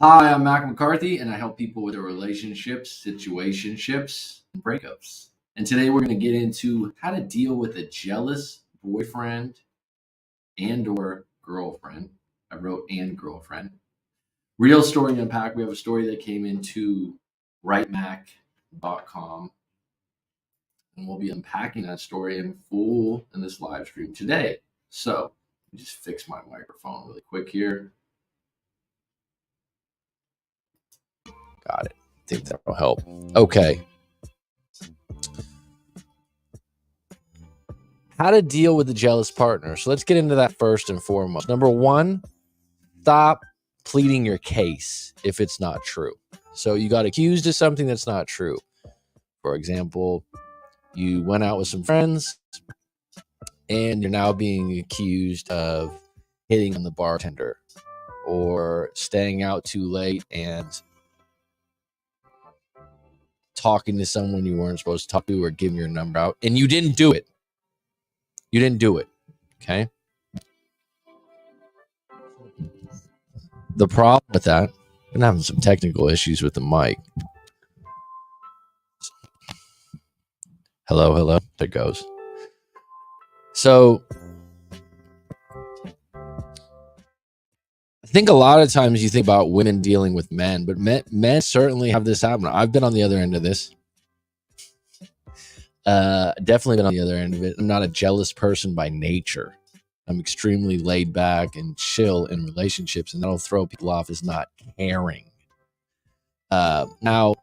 Hi, I'm Mac McCarthy, and I help people with their relationships, situationships, and breakups. And today we're going to get into how to deal with a jealous boyfriend and/or girlfriend. I wrote and girlfriend. Real story unpack. We have a story that came into writemac.com, and we'll be unpacking that story in full in this live stream today. So, let me just fix my microphone really quick here. Got it. I think that will help. Okay. How to deal with a jealous partner. So let's get into that first and foremost. Number one, stop pleading your case if it's not true. So you got accused of something that's not true. For example, you went out with some friends and you're now being accused of hitting on the bartender or staying out too late and talking to someone you weren't supposed to talk to or giving your number out, and you didn't do it. You didn't do it. Okay. The problem with that, I'm having some technical issues with the mic. Hello. There it goes. So I think a lot of times you think about women dealing with men, but men certainly have this happen. I've been on the other end of this. Definitely been on the other end of it. I'm not a jealous person by nature. I'm extremely laid back and chill in relationships, and that'll throw people off as not caring. Now,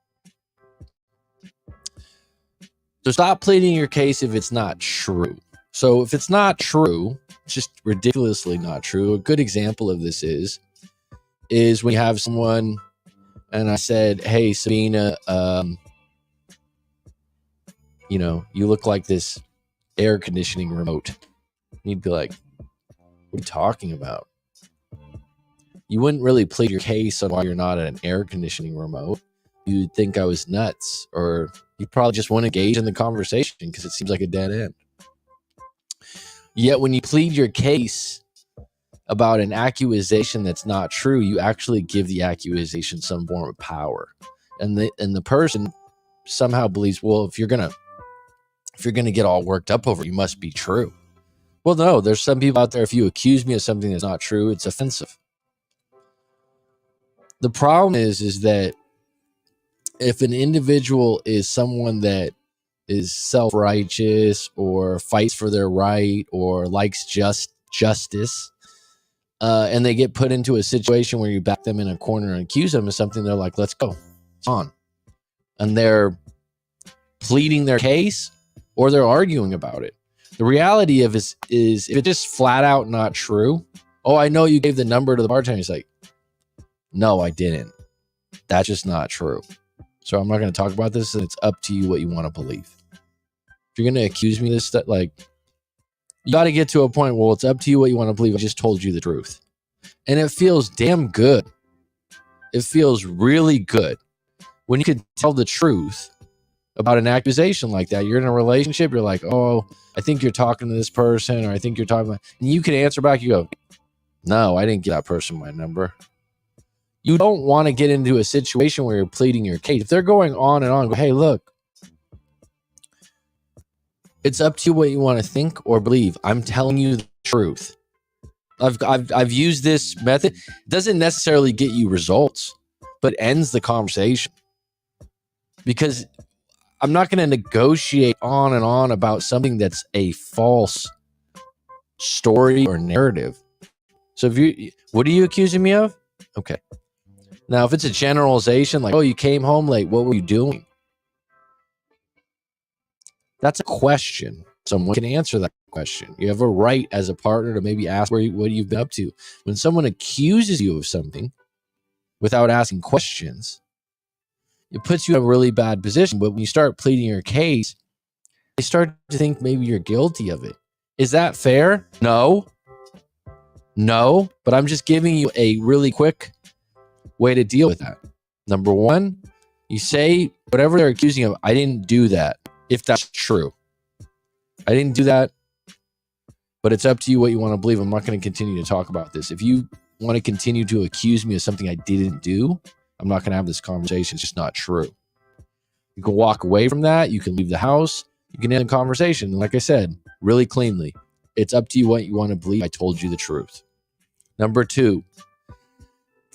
so stop pleading your case if it's not true. So if it's not true, it's just ridiculously not true. A good example of this is when you have someone, and I said, "Hey, Sabina, you look like this air conditioning remote." And you'd be like, "What are you talking about?" You wouldn't really plead your case on why you're not an air conditioning remote. You'd think I was nuts, or you probably just want to engage in the conversation because it seems like a dead end. Yet when you plead your case about an accusation that's not true, you actually give the accusation some form of power, and the person somehow believes, well, if you're gonna get all worked up over it, you must be true. Well, no, there's some people out there, if you accuse me of something that's not true, it's offensive. The problem is that if an individual is someone that is self-righteous or fights for their right or likes justice, and they get put into a situation where you back them in a corner and accuse them of something, they're like, let's go, it's on. And they're pleading their case or they're arguing about it. The reality of is if it's just flat out not true, oh, I know you gave the number to the bartender. He's like, no, I didn't. That's just not true. So I'm not going to talk about this, and it's up to you what you want to believe. If you're going to accuse me of this stuff, like, you got to get to a point, well, it's up to you what you want to believe. I just told you the truth. And it feels damn good. It feels really good when you can tell the truth about an accusation like that. You're in a relationship, you're like, oh, I think you're talking to this person, or I think you're talking about, and you can answer back, you go, no, I didn't give that person my number. You don't want to get into a situation where you're pleading your case. If they're going on and on, go, hey, look, it's up to you what you want to think or believe. I'm telling you the truth. I've used this method. It doesn't necessarily get you results, but it ends the conversation. Because I'm not going to negotiate on and on about something that's a false story or narrative. So what are you accusing me of? Okay. Now, if it's a generalization, like, oh, you came home late, what were you doing? That's a question. Someone can answer that question. You have a right as a partner to maybe ask what you've been up to. When someone accuses you of something without asking questions, it puts you in a really bad position. But when you start pleading your case, they start to think maybe you're guilty of it. Is that fair? No, but I'm just giving you a really quick way to deal with that. Number one, you say whatever they're accusing of, I didn't do that. If that's true, I didn't do that, but it's up to you what you want to believe. I'm not going to continue to talk about this. If you want to continue to accuse me of something I didn't do, I'm not going to have this conversation. It's just not true. You can walk away from that. You can leave the house. You can end the conversation. And like I said, really cleanly, it's up to you what you want to believe. I told you the truth. Number 2,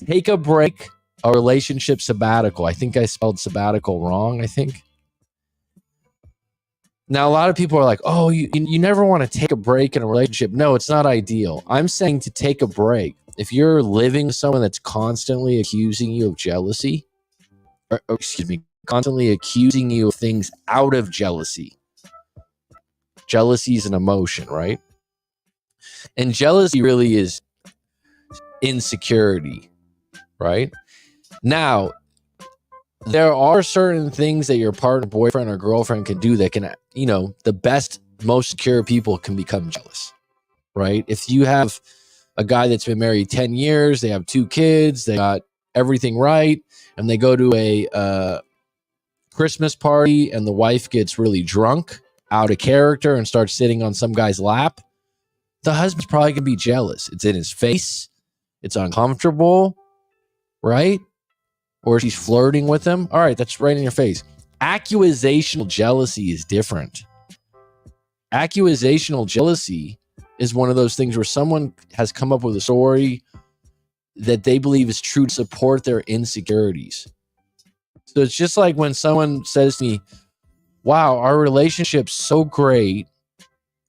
take a break, a relationship sabbatical. I think I spelled sabbatical wrong, I think. Now, a lot of people are like, oh, you never want to take a break in a relationship. No, it's not ideal. I'm saying to take a break. If you're living with someone that's constantly accusing you of jealousy, or constantly accusing you of things out of jealousy. Jealousy is an emotion, right? And jealousy really is insecurity, right? Now, there are certain things that your partner, boyfriend, or girlfriend can do that can, the best, most secure people can become jealous, right? If you have a guy that's been married 10 years, they have 2 kids, they got everything right, and they go to a Christmas party and the wife gets really drunk, out of character, and starts sitting on some guy's lap, the husband's probably going to be jealous. It's in his face. It's uncomfortable, right? Or she's flirting with him. All right, that's right in your face. Accusational jealousy is different. Accusational jealousy is one of those things where someone has come up with a story that they believe is true to support their insecurities. So it's just like when someone says to me, wow, our relationship's so great.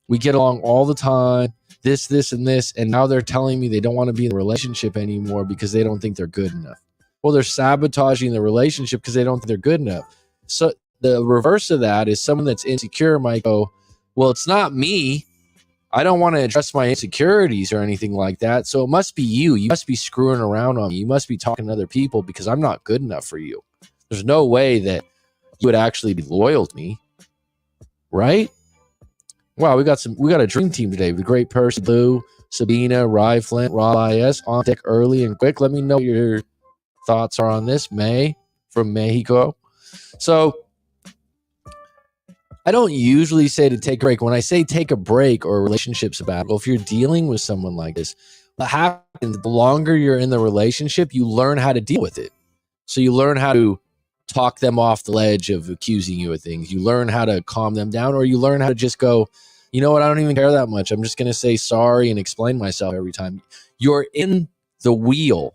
We get along all the time, this, and this. And now they're telling me they don't want to be in a relationship anymore because they don't think they're good enough. Well, they're sabotaging the relationship because they don't think they're good enough. So the reverse of that is someone that's insecure might go, well, it's not me. I don't want to address my insecurities or anything like that. So it must be you. You must be screwing around on me. You must be talking to other people because I'm not good enough for you. There's no way that you would actually be loyal to me, right? Wow, we got a dream team today with great Percy Blue, Sabina, Rye Flint, Rob IS on deck early and quick. Let me know what your thoughts are on this. May from Mexico. So I don't usually say to take a break. When I say take a break or a relationship sabbatical, if you're dealing with someone like this, what happens, the longer you're in the relationship, you learn how to deal with it. So you learn how to talk them off the ledge of accusing you of things. You learn how to calm them down, or you learn how to just go, you know what, I don't even care that much. I'm just going to say sorry and explain myself every time. You're in the wheel,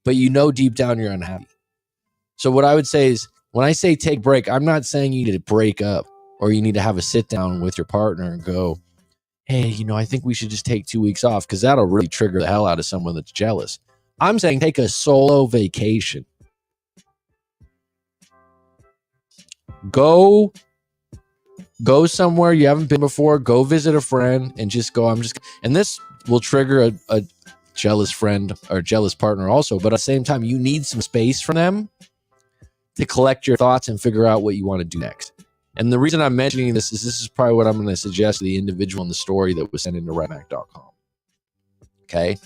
but you know deep down you're unhappy. So what I would say is, when I say take a break, I'm not saying you need to break up or you need to have a sit down with your partner and go, hey, I think we should just take 2 weeks off, because that'll really trigger the hell out of someone that's jealous. I'm saying take a solo vacation. Go somewhere you haven't been before. Go visit a friend and just go, and this will trigger a jealous friend or jealous partner also. But at the same time, you need some space from them to collect your thoughts and figure out what you want to do next. And the reason I'm mentioning this is probably what I'm going to suggest to the individual in the story that was sent into writemac.com. Okay.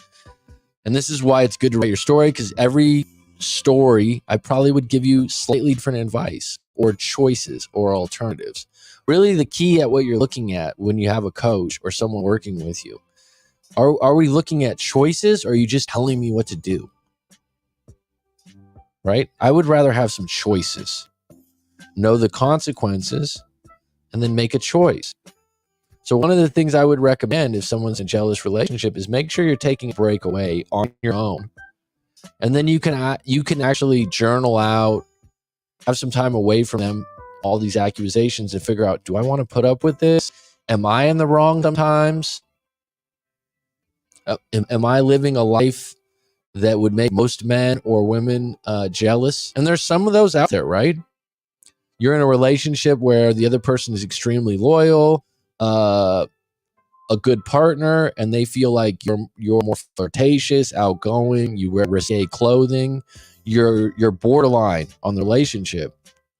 And this is why it's good to write your story, because every story, I probably would give you slightly different advice or choices or alternatives. Really, the key at what you're looking at when you have a coach or someone working with you, are we looking at choices, or are you just telling me what to do? Right? I would rather have some choices, know the consequences, and then make a choice. So one of the things I would recommend if someone's in a jealous relationship is make sure you're taking a break away on your own. And then you can actually journal out, have some time away from them, all these accusations, and figure out, do I want to put up with this? Am I in the wrong sometimes? Am I living a life that would make most men or women jealous? And there's some of those out there, right? You're in a relationship where the other person is extremely loyal, a good partner, and they feel like you're more flirtatious, outgoing, you wear risque clothing, you're borderline on the relationship.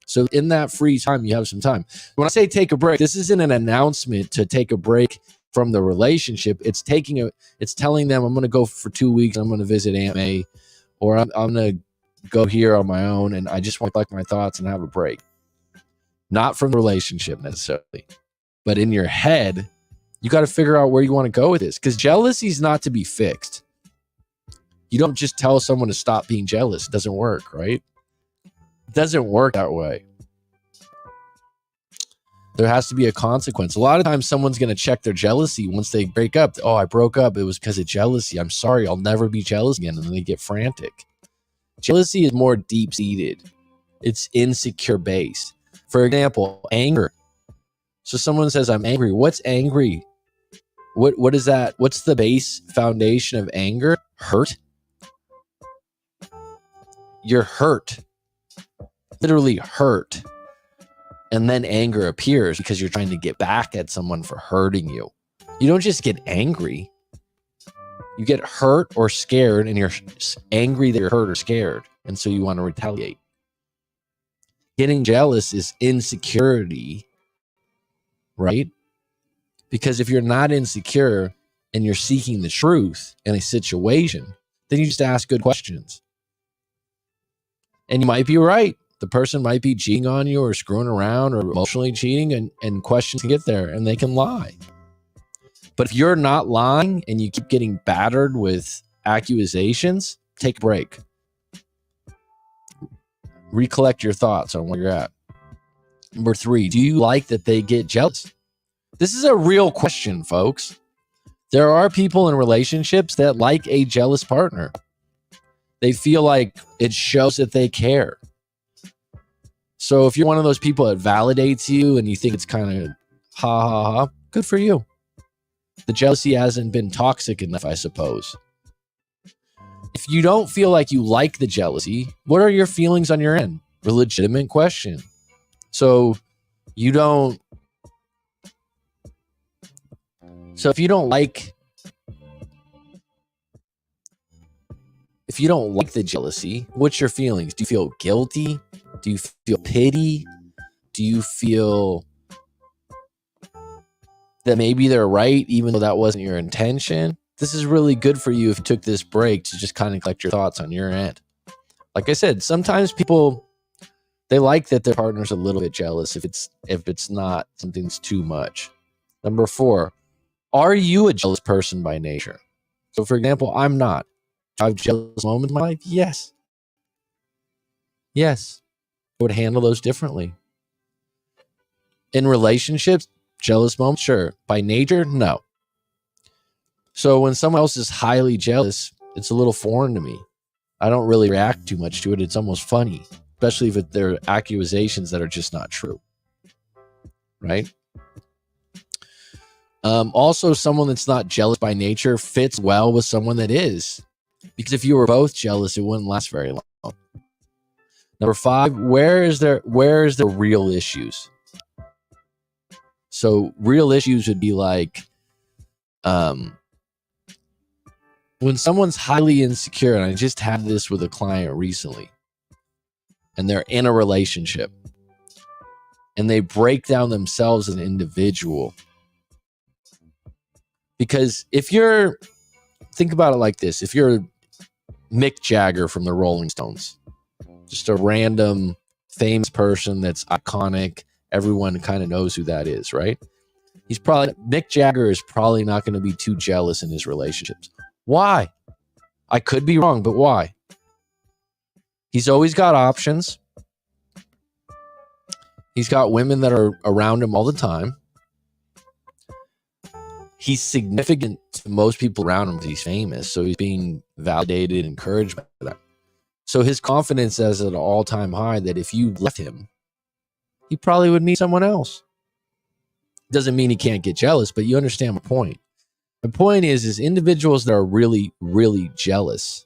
So in that free time, you have some time. When I say take a break, this isn't an announcement to take a break from the relationship. It's telling them, I'm going to go for 2 weeks. I'm going to visit Aunt May, or I'm going to go here on my own, and I just want to collect my thoughts and have a break. Not from the relationship necessarily, but in your head, you got to figure out where you want to go with this, because jealousy is not to be fixed. You don't just tell someone to stop being jealous. It doesn't work, right? It doesn't work that way. There has to be a consequence. A lot of times someone's going to check their jealousy once they break up. Oh, I broke up. It was because of jealousy. I'm sorry. I'll never be jealous again. And then they get frantic. Jealousy is more deep-seated. It's insecure based. For example, anger. So someone says, I'm angry. What's angry? What is that? What's the base foundation of anger? Hurt. You're hurt. Literally hurt. And then anger appears because you're trying to get back at someone for hurting you. You don't just get angry. You get hurt or scared, and you're angry that you're hurt or scared. And so you want to retaliate. Getting jealous is insecurity, right? Because if you're not insecure and you're seeking the truth in a situation, then you just ask good questions. And you might be right. The person might be cheating on you or screwing around or emotionally cheating, and questions can get there and they can lie. But if you're not lying and you keep getting battered with accusations, take a break. Recollect your thoughts on where you're at. Number 3, do you like that they get jealous? This is a real question, folks. There are people in relationships that like a jealous partner. They feel like it shows that they care. So if you're one of those people that validates you and you think it's kind of ha ha ha, good for you. The jealousy hasn't been toxic enough, I suppose. If you don't feel like you like the jealousy, what are your feelings on your end? A legitimate question. So if you don't like the jealousy, what's your feelings? Do you feel guilty? Do you feel pity? Do you feel that maybe they're right, even though that wasn't your intention? This is really good for you if you took this break to just kind of collect your thoughts on your end. Like I said, sometimes people, they like that their partner's a little bit jealous if it's not something that's too much. Number 4, are you a jealous person by nature? So for example, I'm not. Do I have jealous moments in my life? Yes. Yes. I would handle those differently. In relationships, jealous moments, sure. By nature, no. So when someone else is highly jealous, it's a little foreign to me. I don't really react too much to it. It's almost funny, especially if they're accusations that are just not true. Right? Also, someone that's not jealous by nature fits well with someone that is. Because if you were both jealous, it wouldn't last very long. Number 5, where is the real issues? So real issues would be like when someone's highly insecure, and I just had this with a client recently, and they're in a relationship, and they break down themselves as an individual. Because think about it like this, if you're Mick Jagger from the Rolling Stones, just a random famous person that's iconic, everyone kind of knows who that is, right? Mick Jagger is probably not going to be too jealous in his relationships. Why? I could be wrong, but why? He's always got options. He's got women that are around him all the time. He's significant to most people around him because he's famous, so he's being validated, encouraged by that. So his confidence is at an all-time high that if you left him, he probably would meet someone else. Doesn't mean he can't get jealous, but you understand my point. My point is individuals that are really, really jealous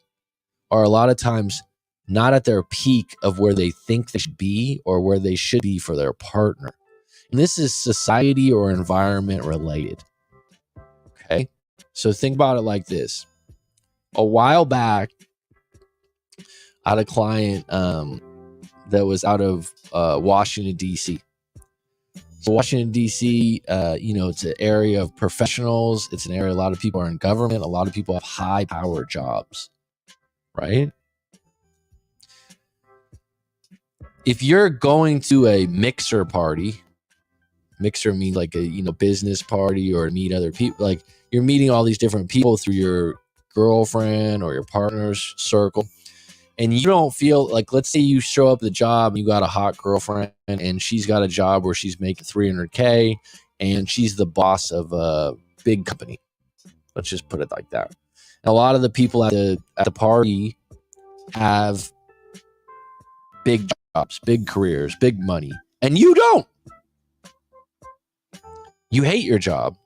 are a lot of times not at their peak of where they think they should be or where they should be for their partner. And this is society or environment related. Okay? So think about it like this. A while back, I had a client that was out of Washington, D.C. So Washington, D.C., it's an area of professionals. It's an area a lot of people are in government. A lot of people have high power jobs, right? If you're going to a mixer party, mixer means like a business party or meet other people, like you're meeting all these different people through your girlfriend or your partner's circle, and you don't feel like, let's say you show up at the job, you got a hot girlfriend and she's got a job where she's making $300K and she's the boss of a big company. Let's just put it like that. And a lot of the people at the party have big jobs, big careers, big money, and you don't. You hate your job,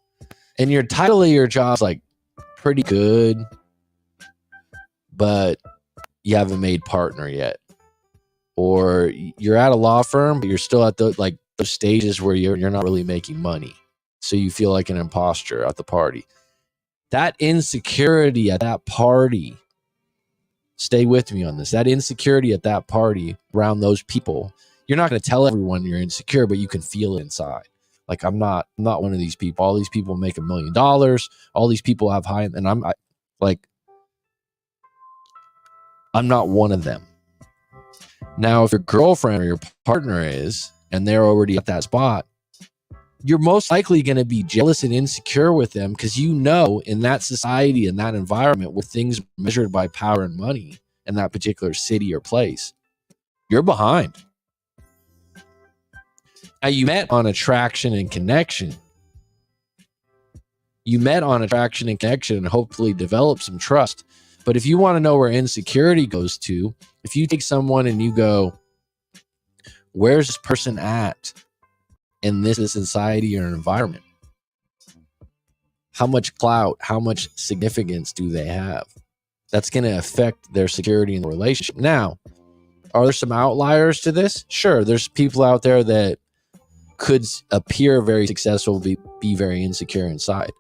and your title of your job is like pretty good, but you haven't made partner yet. Or you're at a law firm, but you're still at those stages where you're not really making money. So you feel like an imposter at the party. That insecurity at that party, stay with me on this, that insecurity at that party around those people, you're not going to tell everyone you're insecure, but you can feel it inside. Like, I'm not one of these people. All these people make $1 million. All these people have high, and I'm not one of them. Now, if your girlfriend or your partner is, and they're already at that spot, you're most likely going to be jealous and insecure with them, because you know, in that society, in that environment where things are measured by power and money in that particular city or place, you're behind. Now, you met on attraction and connection. You met on attraction and connection and hopefully develop some trust. But if you want to know where insecurity goes to, if you take someone and you go, where's this person at in this society or environment? How much clout, how much significance do they have? That's going to affect their security in the relationship. Now, are there some outliers to this? Sure, there's people out there that could appear very successful, be very insecure inside.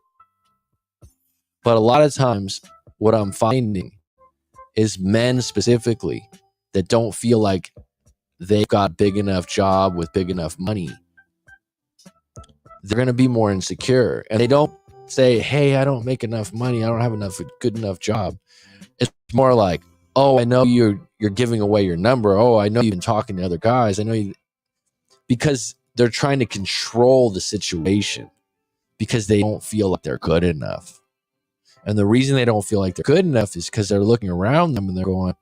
But a lot of times, what I'm finding is men specifically that don't feel like they've got a big enough job with big enough money, they're going to be more insecure. And they don't say, hey, I don't make enough money, I don't have enough good enough job. It's more like, oh, I know you're giving away your number. Oh, I know you've been talking to other guys. I know you, because they're trying to control the situation because they don't feel like they're good enough. And the reason they don't feel like they're good enough is because they're looking around them and they're going,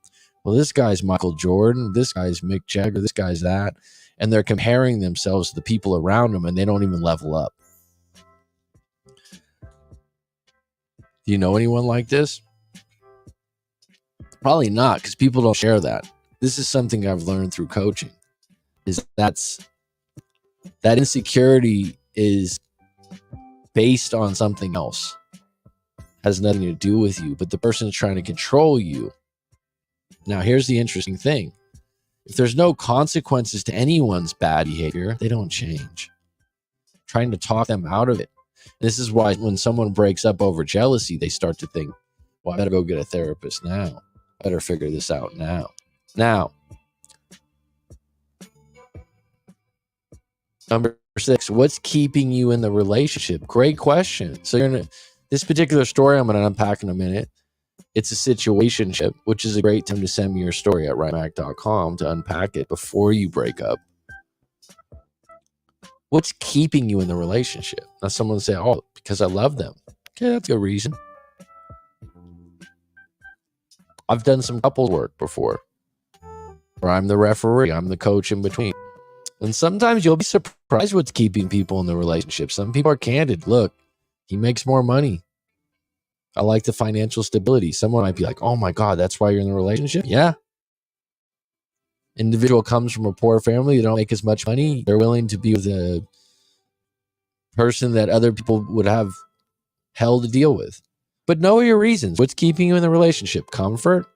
well, this guy's Michael Jordan, this guy's Mick Jagger, this guy's that. And they're comparing themselves to the people around them, and they don't even level up. Do you know anyone like this? Probably not, because people don't share that. This is something I've learned through coaching, is that insecurity is based on something else. Has nothing to do with you, but the person is trying to control you. Now, here's the interesting thing. If there's no consequences to anyone's bad behavior, they don't change. Trying to talk them out of it. This is why when someone breaks up over jealousy, they start to think, well, I better go get a therapist now. I better figure this out now. Now, number 6, what's keeping you in the relationship? Great question. So this particular story I'm going to unpack in a minute. It's a situationship, which is a great time to send me your story at writemac.com to unpack it before you break up. What's keeping you in the relationship? Now, someone say, oh, because I love them. Okay, that's a good reason. I've done some couples work before, where I'm the referee, I'm the coach in between. And sometimes you'll be surprised what's keeping people in the relationship. Some people are candid. Look, he makes more money. I like the financial stability. Someone might be like, oh my God, that's why you're in the relationship? Yeah. Individual comes from a poor family. They don't make as much money. They're willing to be with a person that other people would have hell to deal with. But know your reasons. What's keeping you in the relationship? Comfort?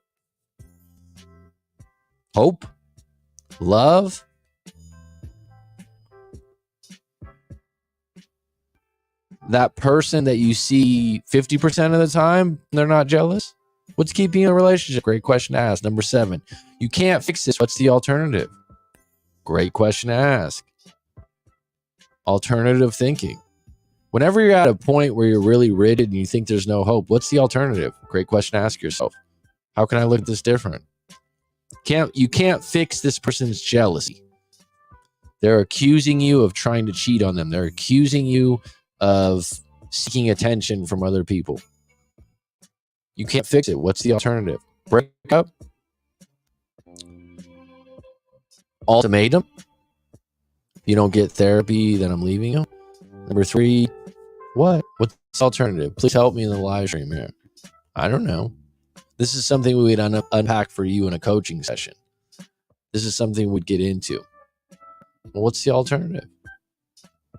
Hope? Love? That person that you see 50% of the time, they're not jealous? What's keeping you in a relationship? Great question to ask. Number 7, you can't fix this. What's the alternative? Great question to ask. Alternative thinking. Whenever you're at a point where you're really rigid and you think there's no hope, what's the alternative? Great question to ask yourself. How can I look at this different? You can't fix this person's jealousy. They're accusing you of trying to cheat on them. They're accusing you of seeking attention from other people. You can't fix it. What's the alternative? Break up? Ultimatum? If you don't get therapy, then I'm leaving you. Number 3, what? What's the alternative? Please help me in the live stream here. I don't know. This is something we would unpack for you in a coaching session. This is something we'd get into. Well, what's the alternative?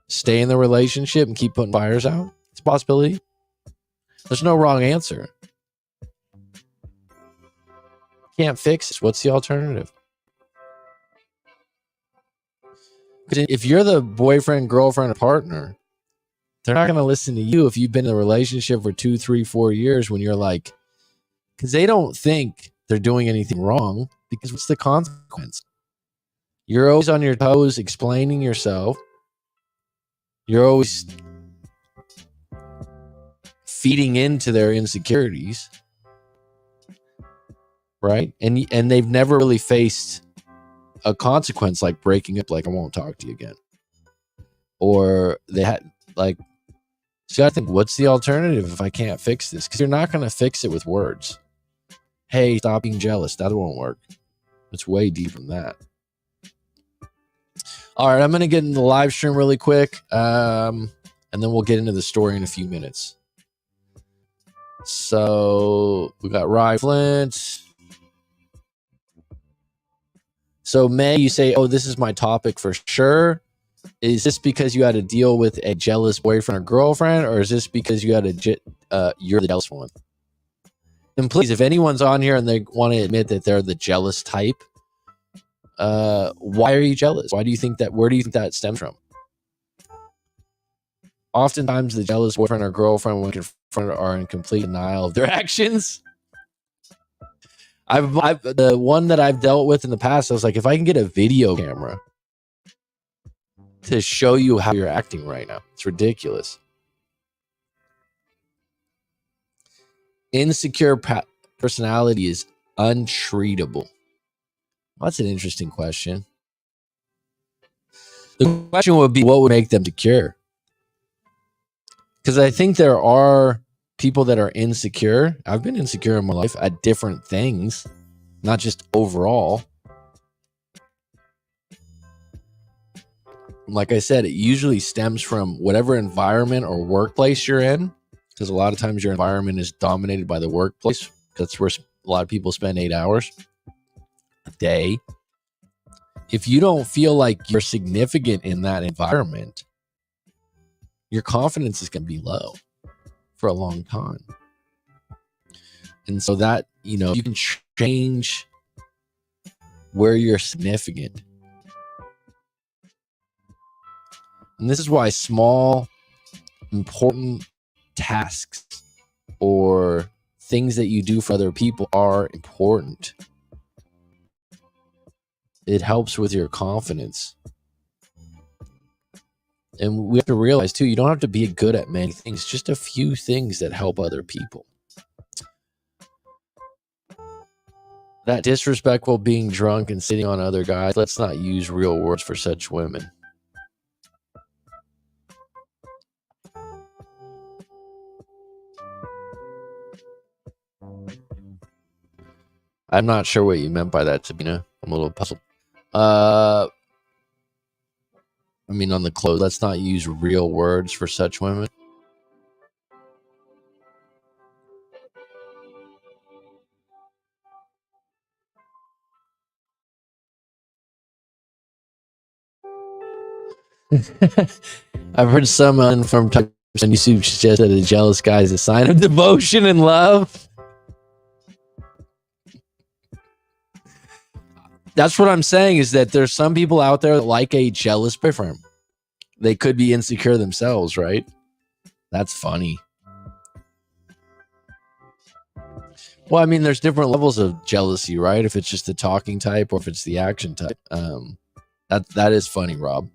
Stay in the relationship and keep putting fires out? It's a possibility. There's no wrong answer. Can't fix it. What's the alternative? Because if you're the boyfriend, girlfriend, or partner, they're not going to listen to you if you've been in a relationship for 2, 3, 4 years when you're like, because they don't think they're doing anything wrong, because what's the consequence? You're always on your toes explaining yourself. You're always feeding into their insecurities, right? And they've never really faced a consequence like breaking up, like I won't talk to you again. Or they had like, so you gotta think, what's the alternative if I can't fix this? Because you're not going to fix it with words. Hey, stop being jealous. That won't work. It's way deeper than that. All right, I'm going to get into the live stream really quick, and then we'll get into the story in a few minutes. So we got Rye Flint. So May, you say, oh, this is my topic for sure. Is this because you had to deal with a jealous boyfriend or girlfriend, or is this because you had you're the jealous one? And please, if anyone's on here and they want to admit that they're the jealous type, why are you jealous? Why do you think that? Where do you think that stems from? Oftentimes, the jealous boyfriend or girlfriend, when confronted, are in complete denial of their actions. I've the one that I've dealt with in the past, I was like, if I can get a video camera to show you how you're acting right now, it's ridiculous. Insecure personality is untreatable. That's an interesting question. The question would be, what would make them secure? Because I think there are people that are insecure. I've been insecure in my life at different things, not just overall. Like I said, it usually stems from whatever environment or workplace you're in, because a lot of times your environment is dominated by the workplace. That's where a lot of people spend 8 hours a day. If you don't feel like you're significant in that environment, your confidence is going to be low for a long time. And so that, you can change where you're significant. And this is why small, important tasks or things that you do for other people are important. It helps with your confidence. And we have to realize, too, you don't have to be good at many things, just a few things that help other people. That disrespectful being drunk and sitting on other guys, let's not use real words for such women. I'm not sure what you meant by that, Sabina. I'm a little puzzled. On the clothes, let's not use real words for such women. I've heard someone from YouTube suggest that a jealous guy is a sign of devotion and love. That's what I'm saying, is that there's some people out there that like a jealous boyfriend. They could be insecure themselves, right? That's funny. Well, there's different levels of jealousy, right? If it's just the talking type or if it's the action type. That is funny, Rob.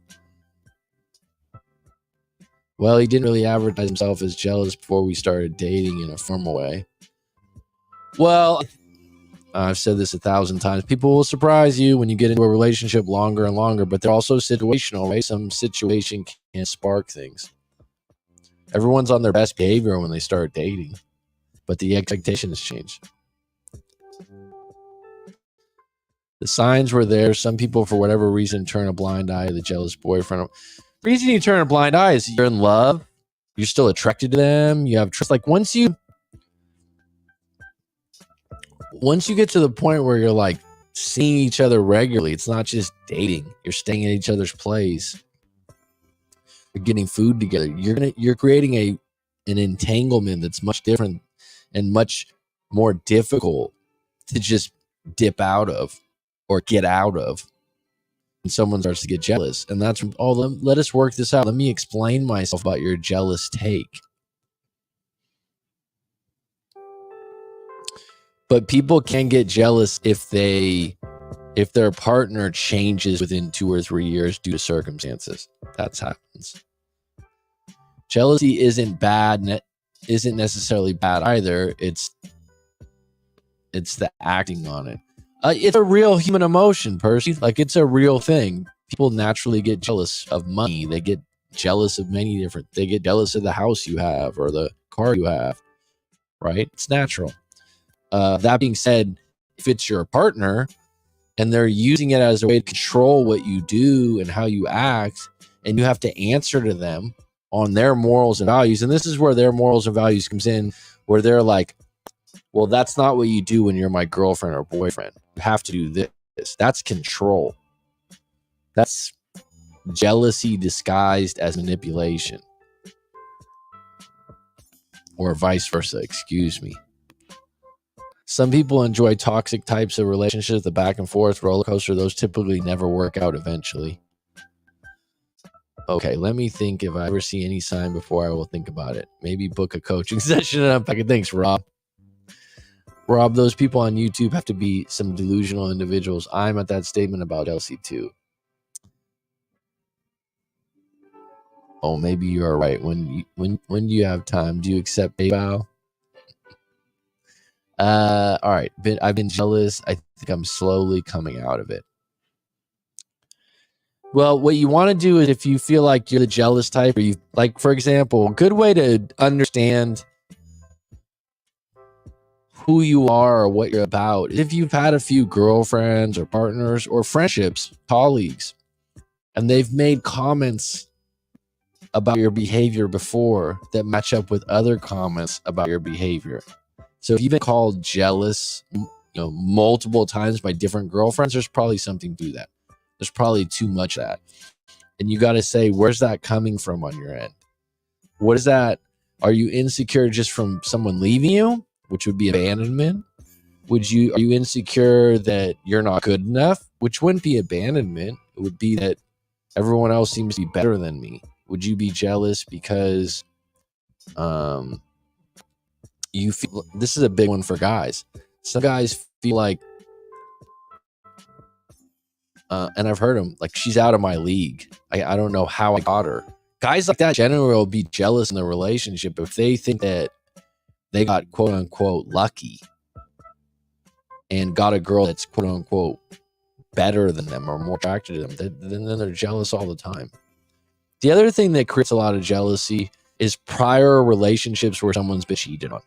Well, he didn't really advertise himself as jealous before we started dating in a formal way. Well, I've said this 1,000 times. People will surprise you when you get into a relationship longer and longer, but they're also situational, right? Some situation can spark things. Everyone's on their best behavior when they start dating. but the expectation has changed. The signs were there. Some people, for whatever reason, turn a blind eye to the jealous boyfriend. The reason you turn a blind eye is you're in love. You're still attracted to them. You have trust. Like once you get to the point where you're like seeing each other regularly, it's not just dating. You're staying at each other's place. You're getting food together. You're creating an entanglement that's much different and much more difficult to just dip out of or get out of. And someone starts to get jealous, and that's let us work this out. Let me explain myself about your jealous take. But people can get jealous if their partner changes within 2 or 3 years due to circumstances. That happens. Jealousy isn't bad, isn't necessarily bad either. It's the acting on it. It's a real human emotion, Percy. Like, it's a real thing. People naturally get jealous of money. They get jealous of they get jealous of the house you have or the car you have, right? It's natural. That being said, if it's your partner and they're using it as a way to control what you do and how you act, and you have to answer to them on their morals and values, and this is where their morals and values comes in, where they're like, well, that's not what you do when you're my girlfriend or boyfriend. You have to do this. That's control. That's jealousy disguised as manipulation. Or vice versa, excuse me. Some people enjoy toxic types of relationships, the back and forth roller coaster. Those typically never work out eventually. Okay, let me think. If I ever see any sign before, I will think about it. Maybe book a coaching session and unpack it. Thanks, Rob. Rob, those people on YouTube have to be some delusional individuals. I'm at that statement about jealousy too. Oh, maybe you are right. When you have time, do you accept PayPal? All right. I've been jealous. I think I'm slowly coming out of it. Well, what you want to do is, if you feel like you're the jealous type, or you like, for example, a good way to understand who you are or what you're about, if you've had a few girlfriends or partners or friendships, colleagues, and they've made comments about your behavior before that match up with other comments about your behavior. So if you've been called jealous, multiple times by different girlfriends, there's probably something to that. There's probably too much of that. And you got to say, where's that coming from on your end? What is that? Are you insecure just from someone leaving you, which would be abandonment? Are you insecure that you're not good enough, which wouldn't be abandonment? It would be that everyone else seems to be better than me. Would you be jealous because you feel, this is a big one for guys. Some guys feel like, and I've heard them, like, she's out of my league. I don't know how I got her. Guys like that generally will be jealous in the relationship if they think that they got quote unquote lucky and got a girl that's quote unquote better than them or more attracted to them. Then they're jealous all the time. The other thing that creates a lot of jealousy is prior relationships where someone's been cheated on.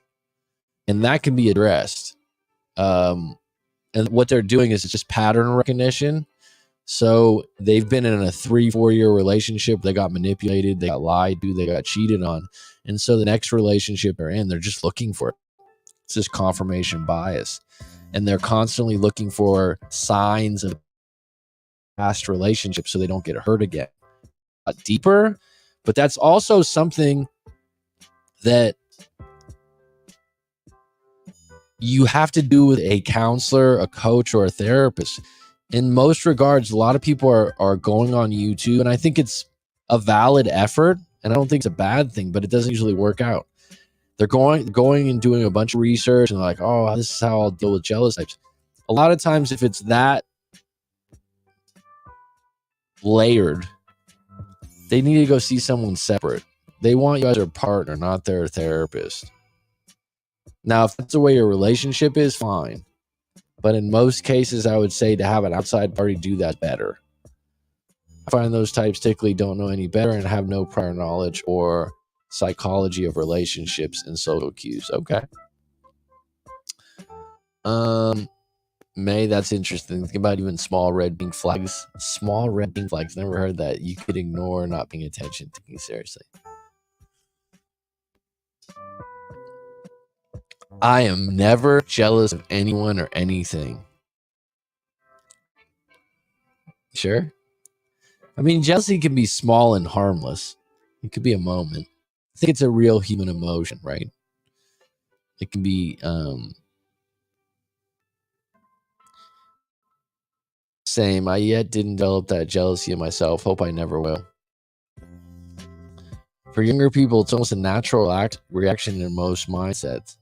And that can be addressed. And what they're doing is just pattern recognition. So they've been in a 3-4 year relationship. They got manipulated. They got lied to. They got cheated on. And so the next relationship they're in, they're just looking for it. It's just confirmation bias. And they're constantly looking for signs of past relationships so they don't get hurt again. Deeper, but that's also something that you have to do with a counselor, a coach, or a therapist. In most regards, a lot of people are going on YouTube, and I think it's a valid effort, and I don't think it's a bad thing, but it doesn't usually work out. They're going and doing a bunch of research, and they're like, oh, this is how I'll deal with jealous types. A lot of times, if it's that layered, they need to go see someone separate. They want you as their partner, not their therapist. Now, if that's the way your relationship is, fine. But in most cases, I would say to have an outside party do that better. I find those types typically don't know any better and have no prior knowledge or psychology of relationships and social cues. Okay. May, that's interesting. Think about even small red pink flags. Small red pink flags. Never heard that. You could ignore not paying attention, taking seriously. I am never jealous of anyone or anything. Sure. I mean, jealousy can be small and harmless. It could be a moment. I think it's a real human emotion, right? It can be same. I yet didn't develop that jealousy of myself. Hope I never will. For younger people, it's almost a natural reaction in most mindsets.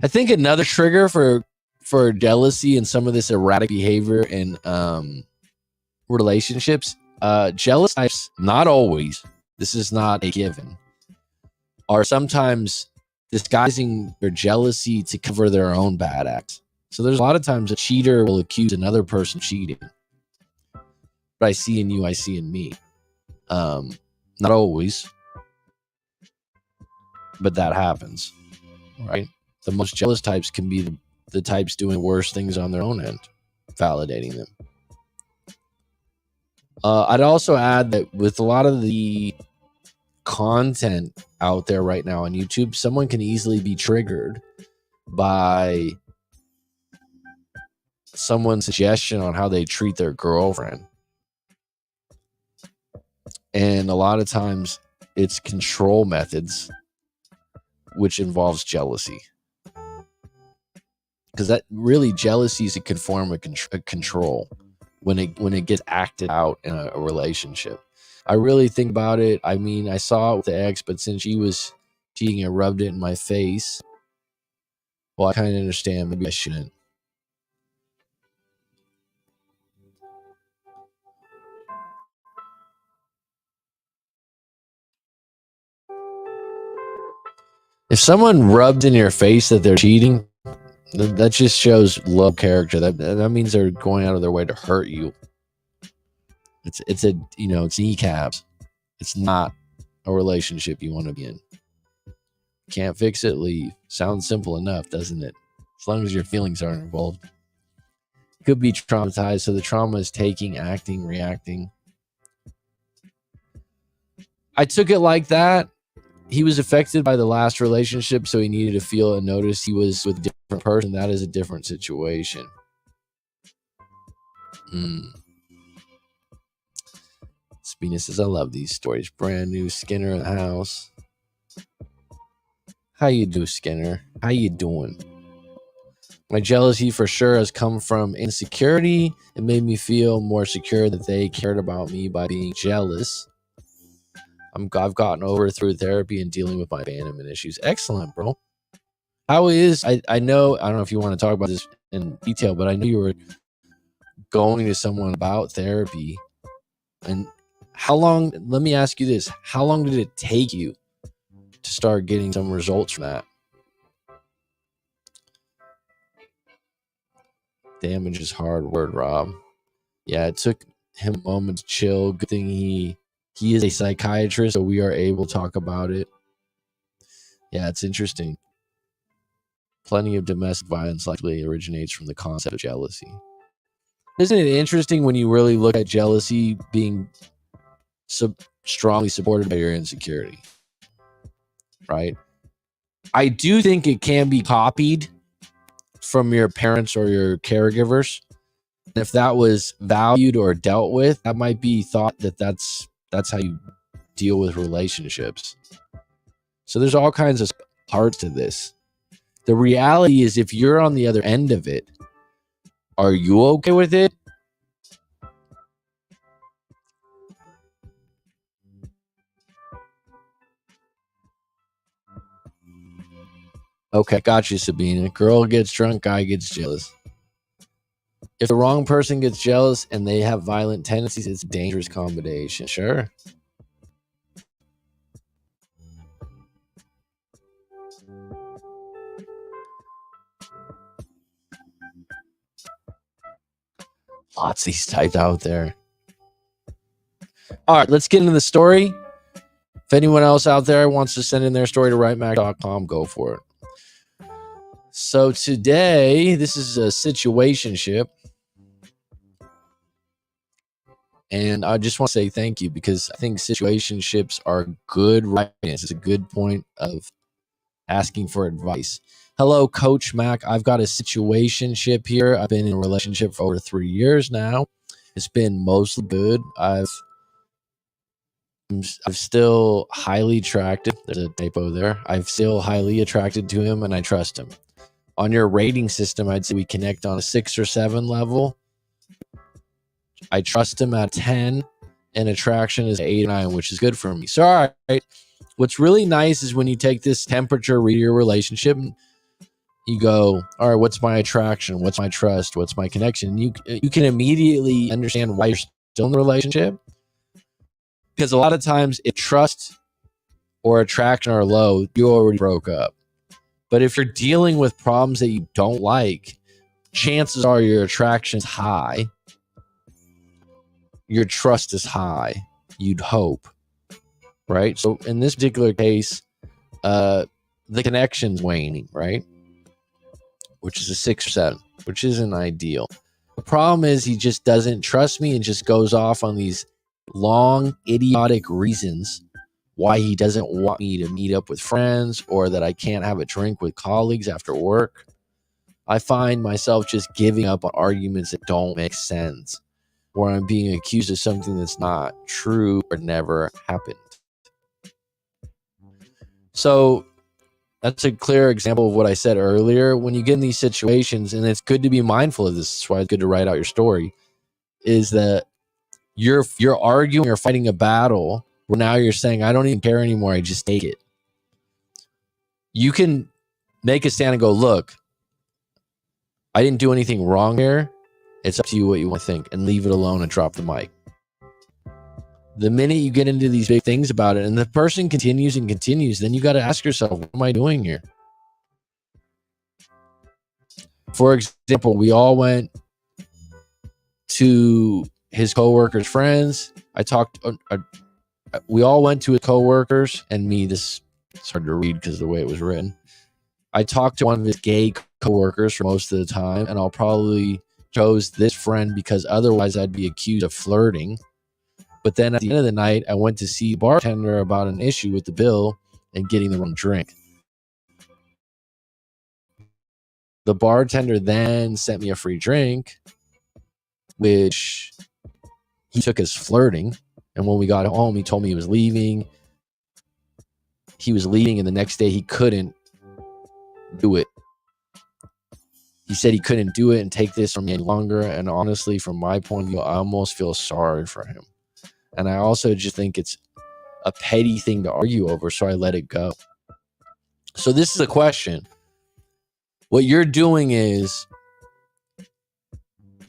I think another trigger for jealousy and some of this erratic behavior in relationships, jealous types, not always, this is not a given, are sometimes disguising their jealousy to cover their own bad acts. So there's a lot of times a cheater will accuse another person of cheating. But I see in you, I see in me. Not always, but that happens, right? The most jealous types can be the types doing worse things on their own end, validating them. I'd also add that with a lot of the content out there right now on YouTube, someone can easily be triggered by someone's suggestion on how they treat their girlfriend. And a lot of times it's control methods, which involves jealousy. Because that really, jealousy is a form of control when it gets acted out in a relationship. I really think about it. I mean, I saw it with the ex, but since she was cheating and rubbed it in my face, well, I kind of understand. Maybe I shouldn't. If someone rubbed in your face that they're cheating, that just shows low character. That means they're going out of their way to hurt you. It's kneecaps. It's not a relationship you want to be in. Can't fix it, leave. Sounds simple enough, doesn't it? As long as your feelings aren't involved. Could be traumatized, so the trauma is taking, acting, reacting. I took it like that. He was affected by the last relationship, so he needed to feel and notice he was with a different person. That is a different situation. Spina says, I love these stories. Brand new Skinner in the house. How you do, Skinner? How you doing? My jealousy for sure has come from insecurity. It made me feel more secure that they cared about me by being jealous. I've gotten over it through therapy and dealing with my abandonment issues. Excellent, bro. How is, I don't know if you want to talk about this in detail, but I knew you were going to someone about therapy. And how long, let me ask you this, how long did it take you to start getting some results from that? Damage is hard word, Rob. Yeah, it took him a moment to chill. Good thing he is a psychiatrist, so we are able to talk about it. Yeah, it's interesting. Plenty of domestic violence likely originates from the concept of jealousy. Isn't it interesting when you really look at jealousy being strongly supported by your insecurity? Right? I do think it can be copied from your parents or your caregivers. If that was valued or dealt with, that might be thought that that's how you deal with relationships. So there's all kinds of parts to this. The reality is, if you're on the other end of it, are you okay with it? Okay, got you, Sabina. Girl gets drunk, guy gets jealous. If the wrong person gets jealous and they have violent tendencies, it's a dangerous combination. Sure. Lots of these types out there. All right, let's get into the story. If anyone else out there wants to send in their story to writemac.com, go for it. So today, this is a situationship. And I just want to say thank you, because I think situationships are good writings. It's a good point of asking for advice. Hello, Coach Mac. I've got a situationship here. I've been in a relationship for over 3 years now. It's been mostly good. I'm still highly attracted. There's a typo there. I'm still highly attracted to him, and I trust him. On your rating system, I'd say we connect on a 6 or 7 level. I trust him at 10, and attraction is 8 or 9, which is good for me. So, all right. What's really nice is when you take this temperature, read your relationship, and you go, all right, what's my attraction? What's my trust? What's my connection? You can immediately understand why you're still in the relationship. Because a lot of times, if trust or attraction are low, you already broke up. But if you're dealing with problems that you don't like, chances are your attraction's high. Your trust is high, you'd hope, right? So in this particular case, the connection's waning, right? Which is a 6 or 7, which isn't ideal. The problem is he just doesn't trust me and just goes off on these long, idiotic reasons why he doesn't want me to meet up with friends, or that I can't have a drink with colleagues after work. I find myself just giving up on arguments that don't make sense, where I'm being accused of something that's not true or never happened. So that's a clear example of what I said earlier. When you get in these situations, and it's good to be mindful of this, that's why it's good to write out your story, is that you're arguing or fighting a battle where now you're saying, I don't even care anymore, I just take it. You can make a stand and go, look, I didn't do anything wrong here. It's up to you what you want to think, and leave it alone and drop the mic. The minute you get into these big things about it and the person continues and continues, then you got to ask yourself, what am I doing here? For example, we all went to his coworkers' friends. We all went to his coworkers and me. This it's hard to read because of the way it was written. I talked to one of his gay coworkers for most of the time, and I'll probably chose this friend because otherwise I'd be accused of flirting. But then at the end of the night, I went to see the bartender about an issue with the bill and getting the wrong drink. The bartender then sent me a free drink, which he took as flirting. And when we got home, he told me he was leaving. He was leaving, and the next day he couldn't do it. He said he couldn't do it and take this from me any longer. And honestly, from my point of view, I almost feel sorry for him. And I also just think it's a petty thing to argue over, so I let it go. So this is a question. What you're doing is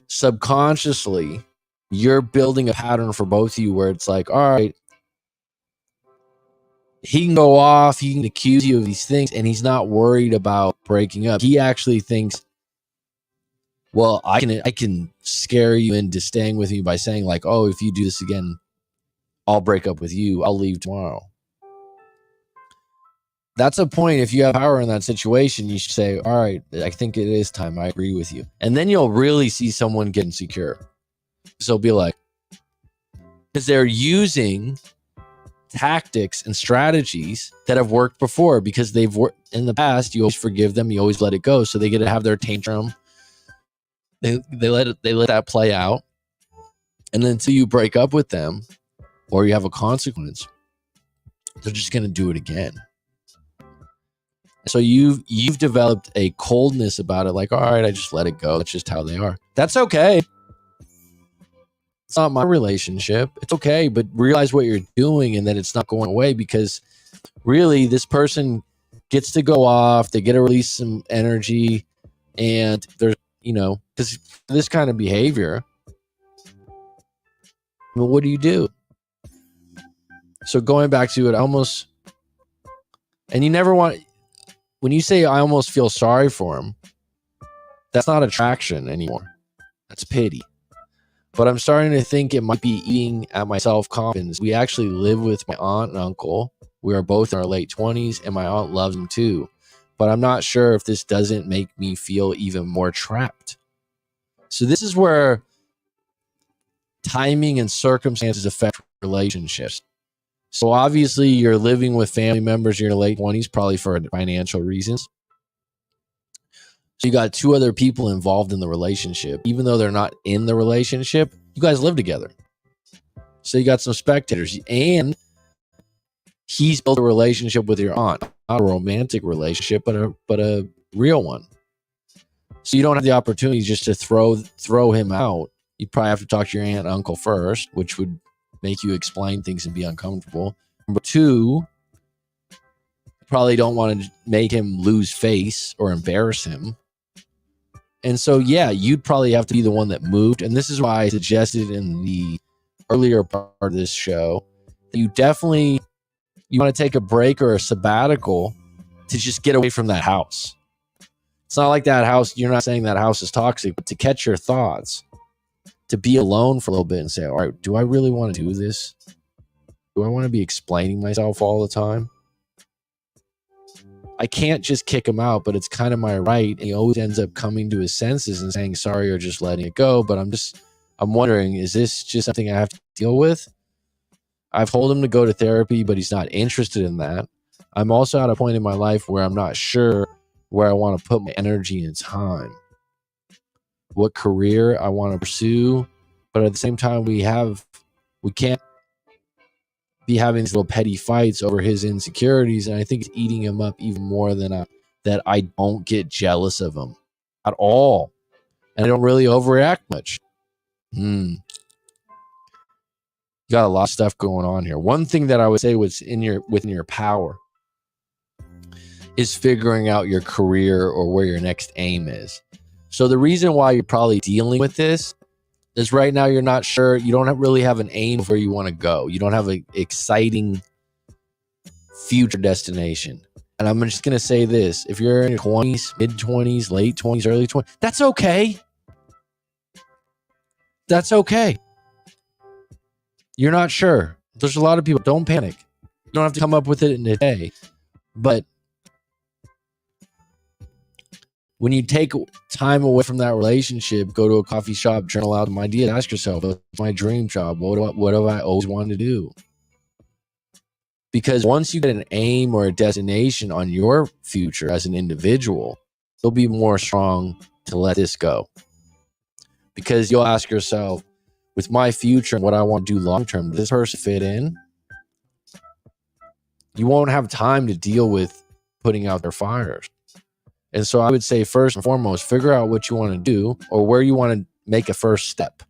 subconsciously, you're building a pattern for both of you where it's like, all right, he can go off, he can accuse you of these things, and he's not worried about breaking up. He actually thinks, well, I can scare you into staying with me by saying like, oh, if you do this again, I'll break up with you. I'll leave tomorrow. That's a point. If you have power in that situation, you should say, all right, I think it is time. I agree with you. And then you'll really see someone get insecure. So be like, because they're using tactics and strategies that have worked before, because they've worked in the past. You always forgive them. You always let it go. So they get to have their tantrum. They let that play out. And then until you break up with them or you have a consequence, they're just going to do it again. So you've developed a coldness about it, like, all right, I just let it go. That's just how they are. That's okay. It's not my relationship. It's okay, but realize what you're doing and that it's not going away, because really this person gets to go off. They get to release some energy, and there's, because this kind of behavior, well, what do? So going back to it, and you never want, when you say I almost feel sorry for him, that's not attraction anymore. That's pity. But I'm starting to think it might be eating at my self-confidence. We actually live with my aunt and uncle. We are both in our late 20s, and my aunt loves him too. but I'm not sure if this doesn't make me feel even more trapped. So this is where timing and circumstances affect relationships. So obviously you're living with family members in your late 20s, probably for financial reasons. So you got two other people involved in the relationship. Even though they're not in the relationship, you guys live together. So you got some spectators, and he's built a relationship with your aunt, not a romantic relationship, but a real one. So you don't have the opportunity just to throw him out. You probably have to talk to your aunt and uncle first, which would make you explain things and be uncomfortable. Number two, you probably don't want to make him lose face or embarrass him. And so, yeah, you'd probably have to be the one that moved. And this is why I suggested in the earlier part of this show that you want to take a break or a sabbatical to just get away from that house. It's not like that house. You're not saying that house is toxic, but to catch your thoughts, to be alone for a little bit and say, all right, do I really want to do this? Do I want to be explaining myself all the time? I can't just kick him out, but it's kind of my right. And he always ends up coming to his senses and saying sorry or just letting it go. But I'm wondering, is this just something I have to deal with? I've told him to go to therapy, but he's not interested in that. I'm also at a point in my life where I'm not sure where I want to put my energy and time, what career I want to pursue. But at the same time, we can't be having these little petty fights over his insecurities. And I think it's eating him up even more than that I don't get jealous of him at all. And I don't really overreact much. You got a lot of stuff going on here. One thing that I would say within your power is figuring out your career or where your next aim is. So the reason why you're probably dealing with this is right now you're not sure. You don't really have an aim of where you want to go. You don't have an exciting future destination. And I'm just going to say this. If you're in your 20s, mid-20s, late 20s, early 20s, that's okay. That's okay. You're not sure. There's a lot of people. Don't panic. You don't have to come up with it in a day. But when you take time away from that relationship, go to a coffee shop, journal out some ideas, ask yourself, what's my dream job? What have I always wanted to do? Because once you get an aim or a destination on your future as an individual, you'll be more strong to let this go. Because you'll ask yourself, with my future and what I want to do long term, does this person fit in? You won't have time to deal with putting out their fires. And so I would say, first and foremost, figure out what you want to do or where you want to make a first step.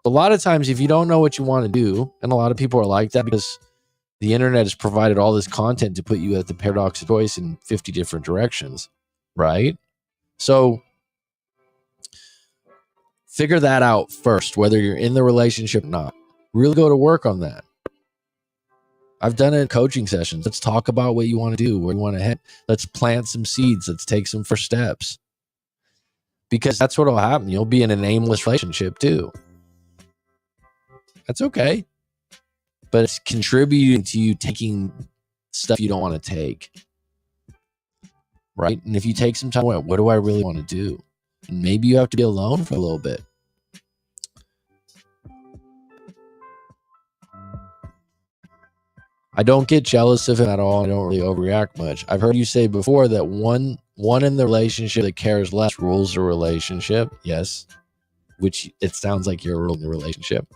A lot of times, if you don't know what you want to do, and a lot of people are like that because the internet has provided all this content to put you at the paradox of choice in 50 different directions, right? So figure that out first, whether you're in the relationship or not. Really go to work on that. I've done it in coaching sessions. Let's talk about what you want to do, where you want to head. Let's plant some seeds. Let's take some first steps. Because that's what will happen. You'll be in an aimless relationship too. That's okay. But it's contributing to you taking stuff you don't want to take. Right? And if you take some time, what do I really want to do? And maybe you have to be alone for a little bit. I don't get jealous of him at all. I don't really overreact much. I've heard you say before that one in the relationship that cares less rules the relationship. Yes, which it sounds like you're ruling the relationship.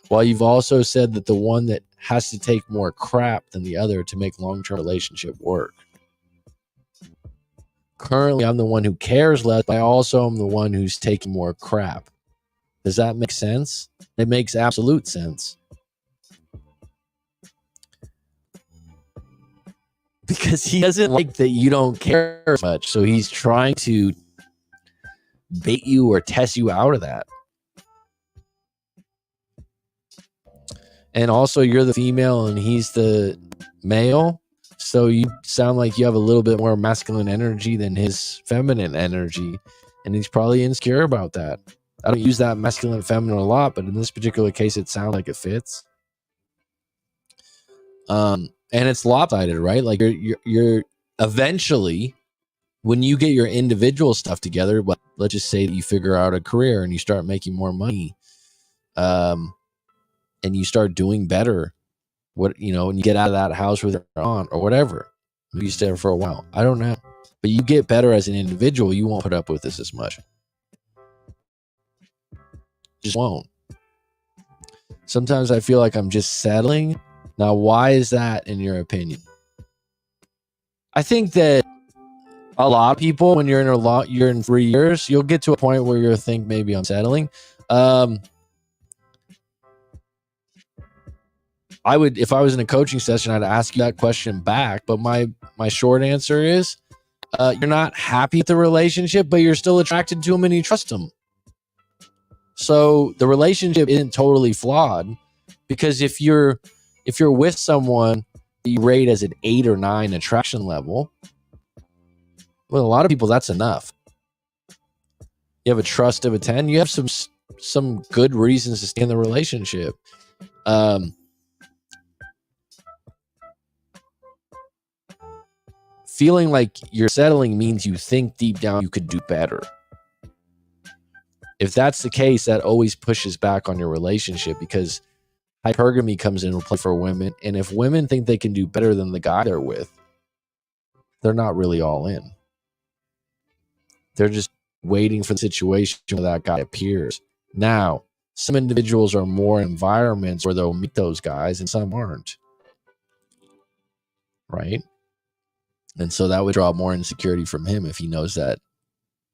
While you've also said that the one that has to take more crap than the other to make long-term relationship work. Currently, I'm the one who cares less, but I also am the one who's taking more crap. Does that make sense? It makes absolute sense. Because he doesn't like that you don't care as much. So he's trying to bait you or test you out of that. And also, you're the female and he's the male. So you sound like you have a little bit more masculine energy than his feminine energy. And he's probably insecure about that. I don't use that masculine feminine a lot, but in this particular case, it sounds like it fits. And it's lopsided, right? Like you're eventually when you get your individual stuff together, let's just say that you figure out a career and you start making more money, and you start doing better, and you get out of that house with your aunt or whatever. Maybe you stay there for a while. I don't know. But you get better as an individual, you won't put up with this as much. Just won't. Sometimes I feel like I'm just settling. Now, why is that in your opinion? I think that a lot of people, when you're in 3 years, you'll get to a point where you'll think maybe I'm settling. If I was in a coaching session, I'd ask you that question back. But my short answer is, you're not happy with the relationship, but you're still attracted to him and you trust him. So the relationship isn't totally flawed, because if you're with someone that you rate as an 8 or 9 attraction level, well, a lot of people, that's enough. You have a trust of a 10. You have some good reasons to stay in the relationship. Feeling like you're settling means you think deep down you could do better. If that's the case, that always pushes back on your relationship, because hypergamy comes into play for women. And if women think they can do better than the guy they're with, they're not really all in. They're just waiting for the situation where that guy appears. Now, some individuals are more in environments where they'll meet those guys and some aren't. Right? And so that would draw more insecurity from him if he knows that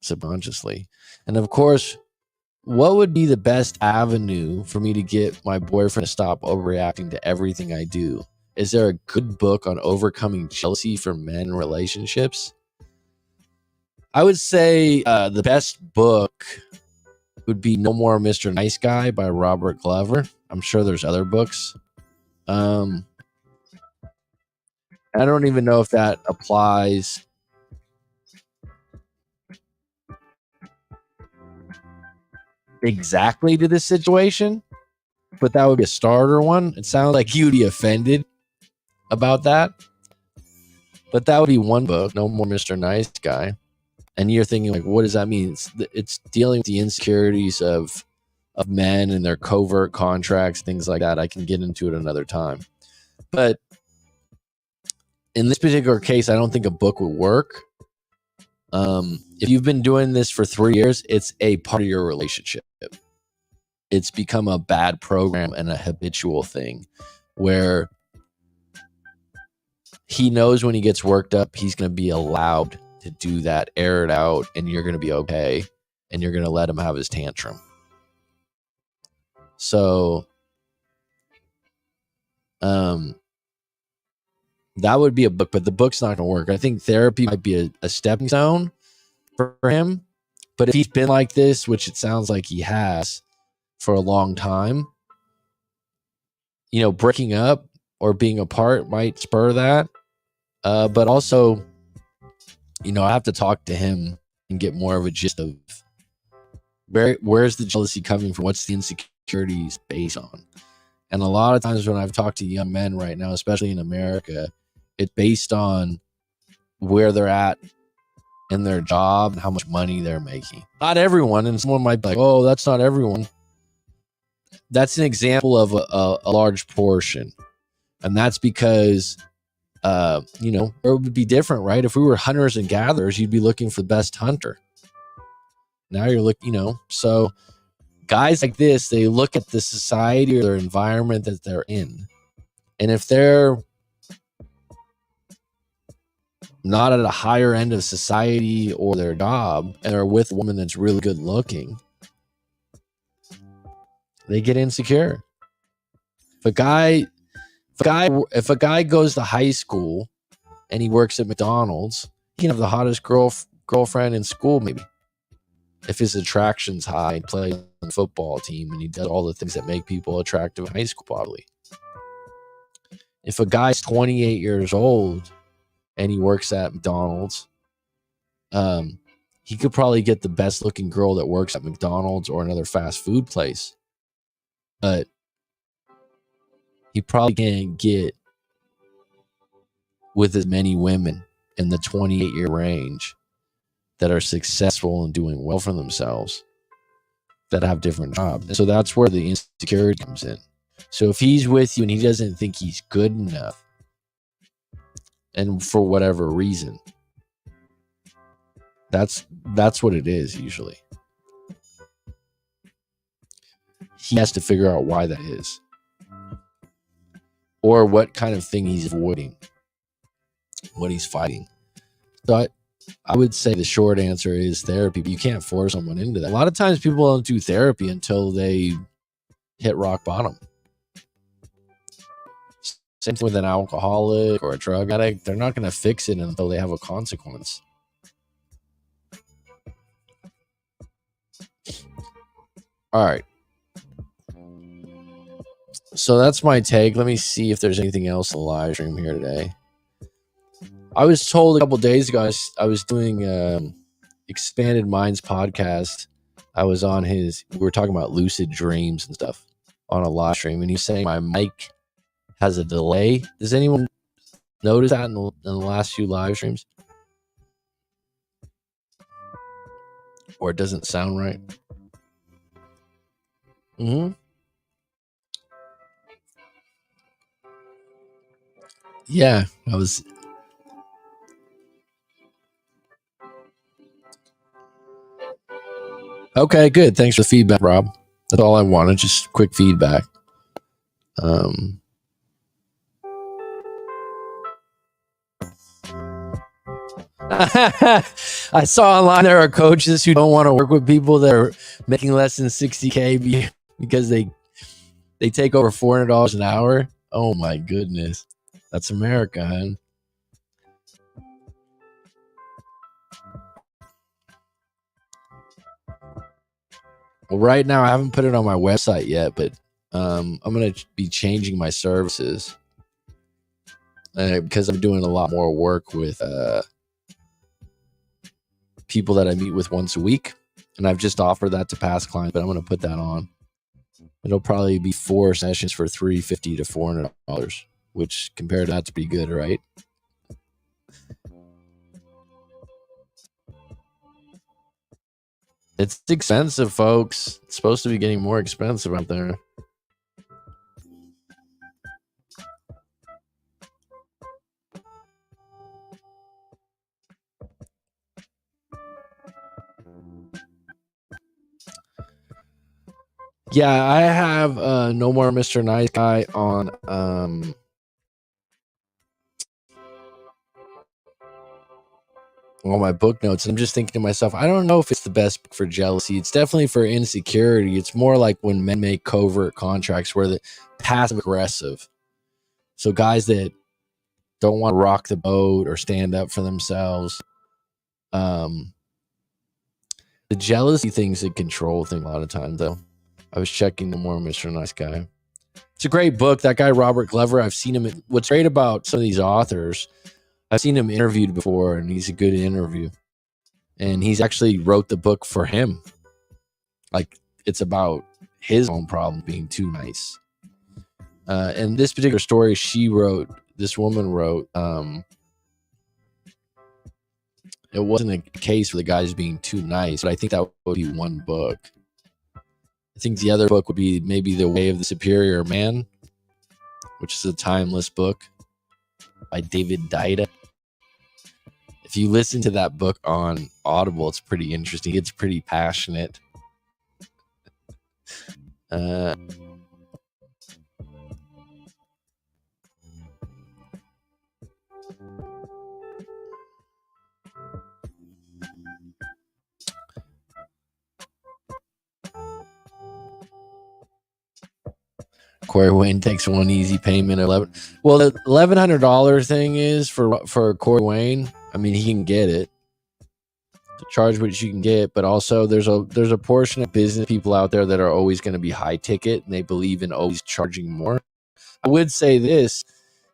subconsciously. And of course, what would be the best avenue for me to get my boyfriend to stop overreacting to everything I do? Is there a good book on overcoming jealousy for men in relationships? I would say the best book would be No More Mr. Nice Guy by Robert Glover. I'm sure there's other books. I don't even know if that applies exactly to this situation, but that would be a starter one. It sounds like you'd be offended about that, but that would be one book, No More Mr. Nice Guy. And you're thinking, like, what does that mean? It's dealing with the insecurities of men and their covert contracts, things like that. I can get into it another time. But in this particular case, I don't think a book would work. If you've been doing this for 3 years, it's a part of your relationship. It's become a bad program and a habitual thing where he knows when he gets worked up, he's going to be allowed to do that, air it out, and you're going to be okay, and you're going to let him have his tantrum. So that would be a book, but the book's not going to work. I think therapy might be a stepping stone for him, but if he's been like this, which it sounds like he has for a long time, breaking up or being apart might spur that. But also, I have to talk to him and get more of a gist of where's the jealousy coming from? What's the insecurities based on? And a lot of times when I've talked to young men right now, especially in America, it's based on where they're at in their job and how much money they're making. Not everyone, and someone might be like, oh, that's not everyone. That's an example of a large portion. And that's because, it would be different, right? If we were hunters and gatherers, you'd be looking for the best hunter. Now you're looking, so guys like this, they look at the society or their environment that they're in. And if they're not at a higher end of society or their job and are with a woman that's really good looking, they get insecure. If a guy goes to high school and he works at McDonald's, he can have the hottest girlfriend in school, maybe. If his attraction's high, he plays on the football team and he does all the things that make people attractive in high school, probably. If a guy's 28 years old and he works at McDonald's, he could probably get the best looking girl that works at McDonald's or another fast food place. But he probably can't get with as many women in the 28-year range that are successful and doing well for themselves that have different jobs. And so that's where the insecurity comes in. So if he's with you and he doesn't think he's good enough, and for whatever reason, that's what it is usually. He has to figure out why that is, or what kind of thing he's avoiding, what he's fighting. So I would say the short answer is therapy, but you can't force someone into that. A lot of times people don't do therapy until they hit rock bottom. Same thing with an alcoholic or a drug addict. They're not going to fix it until they have a consequence. All right. So that's my take. Let me see if there's anything else in the live stream here today. I was told a couple days ago I was doing Expanded Minds podcast. I was on we were talking about lucid dreams and stuff on a live stream, and he's saying my mic has a delay. Does anyone notice that in the last few live streams? Or it doesn't sound right? Yeah, I was. Okay, good. Thanks for the feedback, Rob. That's all I wanted, just quick feedback. I saw online there are coaches who don't want to work with people that are making less than $60K because they take over $400 an hour. Oh my goodness. That's America, huh? Well, right now I haven't put it on my website yet, but I'm going to be changing my services because I'm doing a lot more work with people that I meet with once a week. And I've just offered that to past clients, but I'm going to put that on. It'll probably be 4 sessions for $350 to $400, which compared to that's pretty good, right? It's expensive, folks. It's supposed to be getting more expensive out there. Yeah, I have No More Mr. Nice Guy on all my book notes. I'm just thinking to myself, I don't know if it's the best book for jealousy. It's definitely for insecurity. It's more like when men make covert contracts where the passive aggressive. So guys that don't want to rock the boat or stand up for themselves. The jealousy thing's a control thing a lot of times, though. I was checking No More Mr. Nice Guy. It's a great book. That guy, Robert Glover, I've seen him. What's great about some of these authors, I've seen him interviewed before, and he's a good interview. And he's actually wrote the book for him. Like, it's about his own problem being too nice. And this particular story this woman wrote, it wasn't a case for the guys being too nice, but I think that would be one book. I think the other book would be maybe The Way of the Superior Man, which is a timeless book by David Deida. If you listen to that book on Audible, it's pretty interesting. It's pretty passionate. Corey Wayne takes one easy payment of $11. Well, the $1,100 thing is for Corey Wayne. I mean, he can get it. Charge what you can get, but also there's a portion of business people out there that are always going to be high ticket, and they believe in always charging more. I would say this: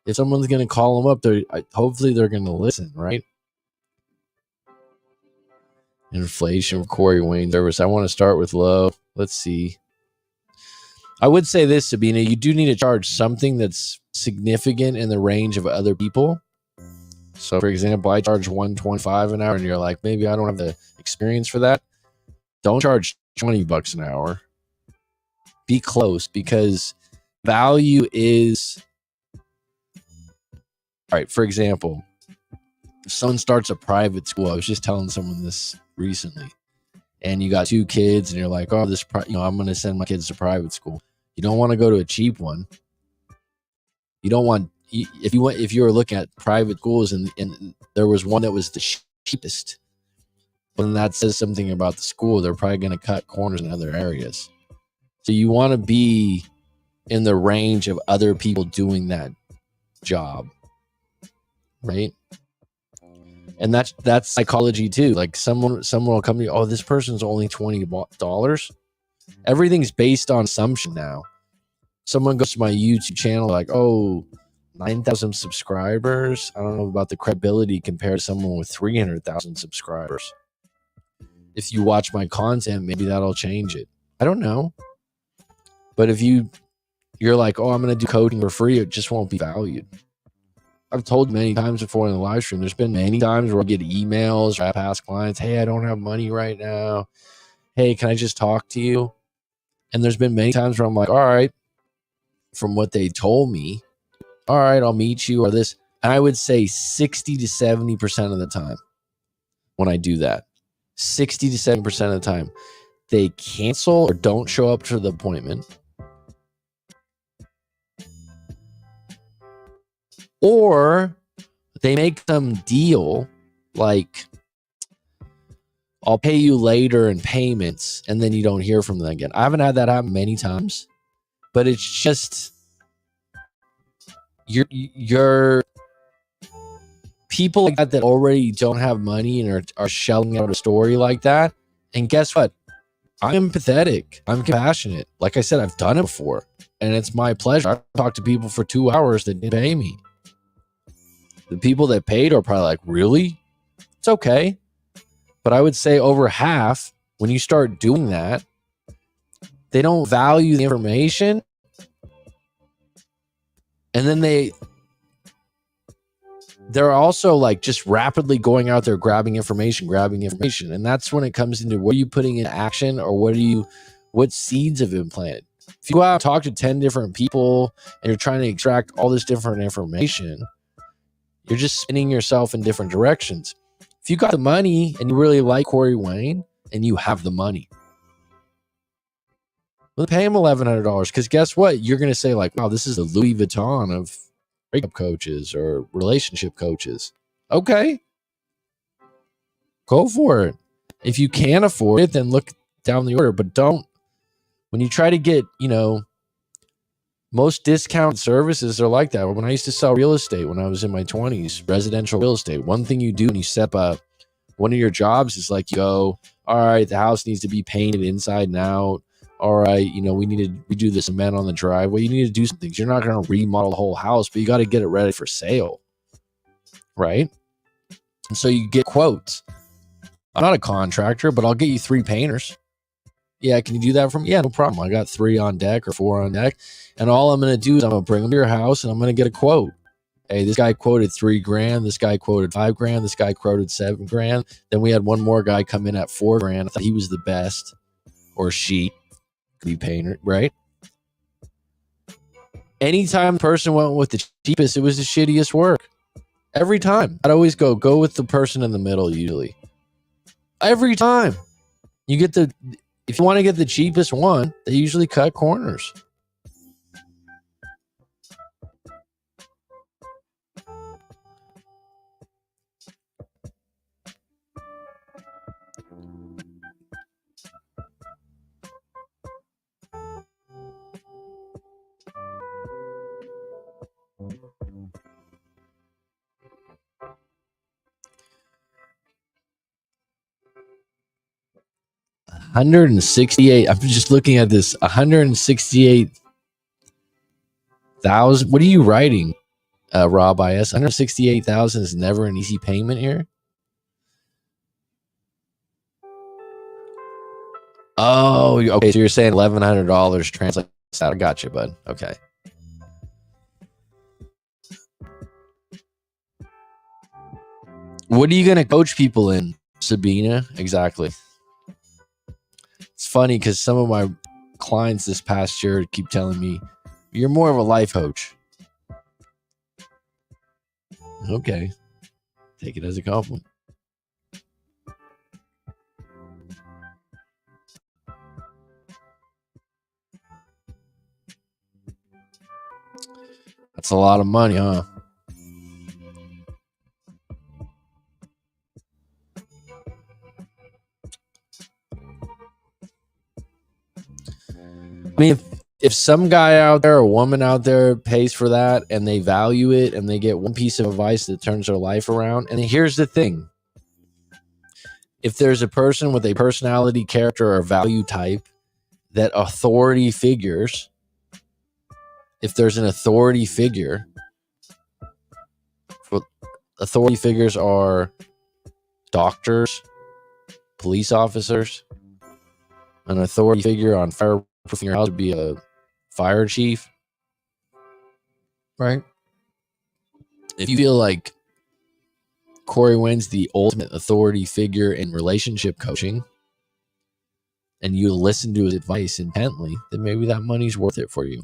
if someone's going to call them up, hopefully they're going to listen, right? Inflation for Corey Wayne service. I want to start with low. Let's see. I would say this, Sabina, you do need to charge something that's significant in the range of other people. So, for example, I charge $125 an hour, and you're like, maybe I don't have the experience for that. Don't charge $20 an hour. Be close, because value is, all right, for example, if someone starts a private school, I was just telling someone this recently, and you got 2 kids, and you're like, oh, I'm going to send my kids to private school. You don't want to go to a cheap one. You don't want, if you were looking at private schools and there was one that was the cheapest, well, then that says something about the school. They're probably going to cut corners in other areas. So you want to be in the range of other people doing that job, right? And that's psychology too. Like someone will come to you, oh, this person's only $20. Everything's based on assumption now. Someone goes to my YouTube channel like, oh, 9,000 subscribers. I don't know about the credibility compared to someone with 300,000 subscribers. If you watch my content, maybe that'll change it. I don't know. But if you're like, oh, I'm going to do coaching for free, it just won't be valued. I've told many times before in the live stream, there's been many times where I get emails or I ask clients, hey, I don't have money right now. Hey, can I just talk to you? And there's been many times where I'm like, all right, from what they told me, all right, I'll meet you or this. And I would say 60 to 70% of the time when I do that, 60 to 70% of the time, they cancel or don't show up to the appointment. Or they make some deal like, I'll pay you later in payments, and then you don't hear from them again. I haven't had that happen many times, but it's just you're people like that already don't have money and are shelling out a story like that. And guess what? I'm empathetic. I'm compassionate. Like I said, I've done it before, and it's my pleasure. I've talked to people for 2 hours that didn't pay me. The people that paid are probably like, really? It's okay. But I would say over half, when you start doing that, they don't value the information. And then they're also like just rapidly going out there grabbing information. And that's when it comes into, what are you putting in action, or what seeds have been planted? If you go out and talk to 10 different people and you're trying to extract all this different information, you're just spinning yourself in different directions. If you got the money and you really like Corey Wayne and you have the money, well, pay him $1,100, because guess what? You're going to say like, wow, this is the Louis Vuitton of breakup coaches or relationship coaches. Okay, go for it. If you can't afford it, then look down the order. But don't, when you try to get, most discount services are like that. When I used to sell real estate when I was in my 20s, residential real estate, one thing you do when you step up, one of your jobs is like, you go, all right, the house needs to be painted inside and out. All right, we need to redo the cement on the driveway. You need to do some things. You're not going to remodel the whole house, but you got to get it ready for sale, right? And so you get quotes. I'm not a contractor, but I'll get you 3 painters. Yeah, can you do that for me? Yeah, no problem. I got 3 on deck or 4 on deck. And all I'm going to do is I'm going to bring them to your house and I'm going to get a quote. Hey, this guy quoted $3,000. This guy quoted $5,000. This guy quoted $7,000. Then we had one more guy come in at $4,000. I thought he was the best, or she could be painter, right? Anytime the person went with the cheapest, it was the shittiest work. Every time. I'd always go with the person in the middle usually. Every time. If you want to get the cheapest one, they usually cut corners. $168,000. I'm just looking at this. $168,000. What are you writing, Rob IS? $168,000 is never an easy payment here. Oh, okay. So you're saying $1,100 translates out. I got you, bud. Okay. What are you going to coach people in, Sabina? Exactly. It's funny because some of my clients this past year keep telling me, you're more of a life coach. Okay. Take it as a compliment. That's a lot of money, huh? I mean, if some guy out there or woman out there pays for that and they value it and they get one piece of advice that turns their life around, and here's the thing. If there's a person with a personality, character, or value type that authority figures, if there's an authority figure, authority figures are doctors, police officers. An authority figure on fireproofing your house would be a fire chief, right? If you feel like Corey Wynn's the ultimate authority figure in relationship coaching and you listen to his advice intently, then maybe that money's worth it for you.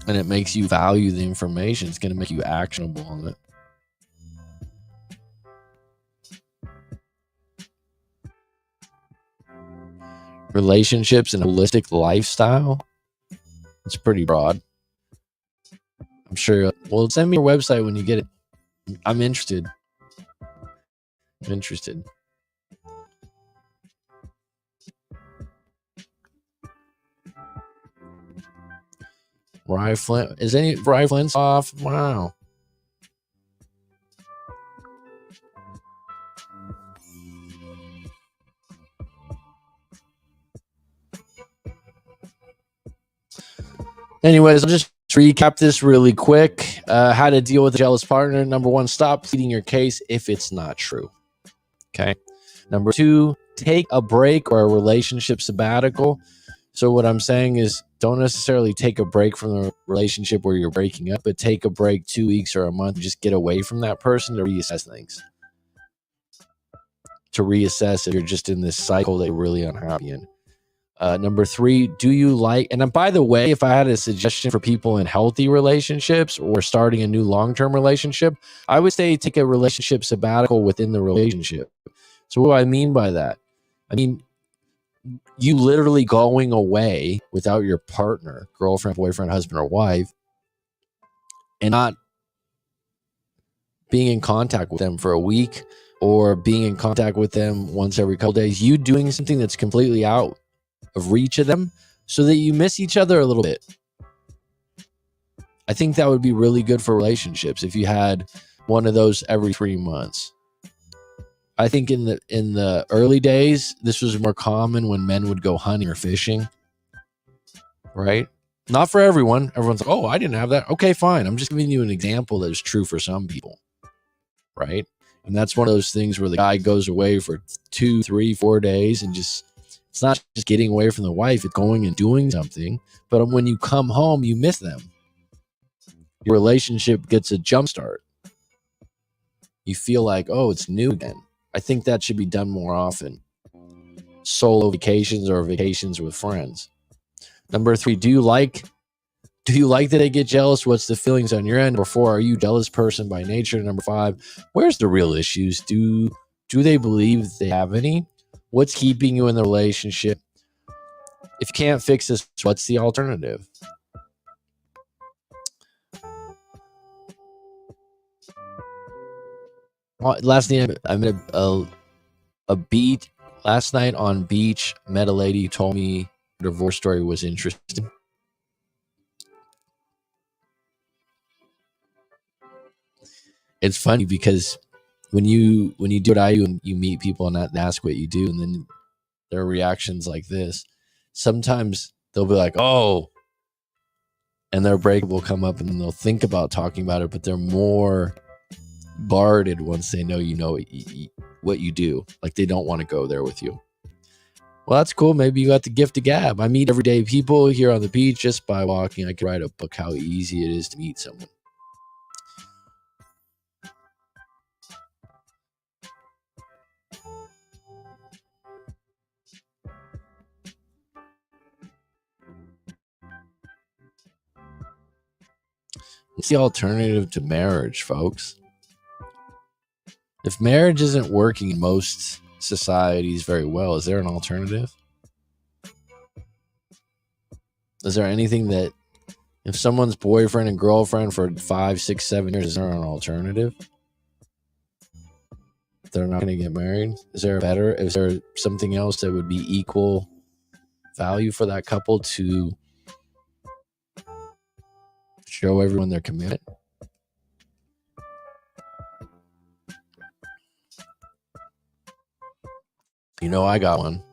And it makes you value the information. It's going to make you actionable on it. Relationships and holistic lifestyle. It's pretty broad. I'm sure. Well, send me your website when you get it. I'm interested. Rye Flint. Is any Rye Flint's off? Wow. Anyways, I'll just recap this really quick. How to deal with a jealous partner. Number 1, stop pleading your case if it's not true. Okay. Number 2, take a break or a relationship sabbatical. So what I'm saying is don't necessarily take a break from the relationship where you're breaking up, but take a break 2 weeks or a month. Just get away from that person to reassess things. To reassess if you're just in this cycle that you're really unhappy in. Number 3, do you like, and by the way, if I had a suggestion for people in healthy relationships or starting a new long-term relationship, I would say take a relationship sabbatical within the relationship. So what do I mean by that? I mean, you literally going away without your partner, girlfriend, boyfriend, husband, or wife, and not being in contact with them for a week or being in contact with them once every couple days, you doing something that's completely out of reach of them so that you miss each other a little bit. I think that would be really good for relationships if you had one of those every 3 months. I think in the early days, this was more common when men would go hunting or fishing, right? Not for everyone. Everyone's like, oh, I didn't have that. Okay, fine. I'm just giving you an example that is true for some people, right? And that's one of those things where the guy goes away for 2, 3, 4 days and just, it's not just getting away from the wife, it's going and doing something. But when you come home, you miss them. Your relationship gets a jump start. You feel like, oh, it's new again. I think that should be done more often. Solo vacations or vacations with friends. Number 3, do you like that they get jealous? What's the feelings on your end? Number 4, are you a jealous person by nature? Number 5, where's the real issues? Do they believe they have any? What's keeping you in the relationship? If you can't fix this, what's the alternative? Last night, I'm at a beach. Last night on beach, met a lady who told me her divorce story was interesting. It's funny because when you do what I do and you meet people and ask what you do, and then their reactions like this, sometimes they'll be like, oh, and their breakup will come up and they'll think about talking about it, but they're more guarded once they know what you do. Like they don't want to go there with you. Well, that's cool. Maybe you got the gift of gab. I meet everyday people here on the beach just by walking. I could write a book how easy it is to meet someone. What's the alternative to marriage, folks? If marriage isn't working in most societies very well, is there an alternative? Is there anything that, if someone's boyfriend and girlfriend for 5, 6, 7 years, is there an alternative? They're not going to get married? Is there something else that would be equal value for that couple to show everyone their commitment? I got one.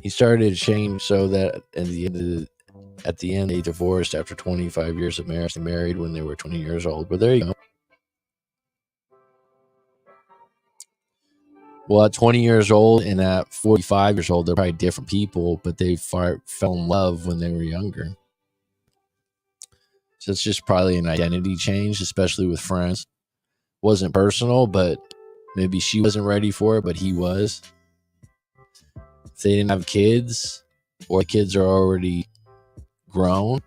He started to change so that at the end they divorced after 25 years of marriage. They married when they were 20 years old. But there you go. Well, at 20 years old and at 45 years old, they're probably different people, but they fell in love when they were younger. So it's just probably an identity change, especially with friends. Wasn't personal, but maybe she wasn't ready for it, but he was. If they didn't have kids, or the kids are already grown.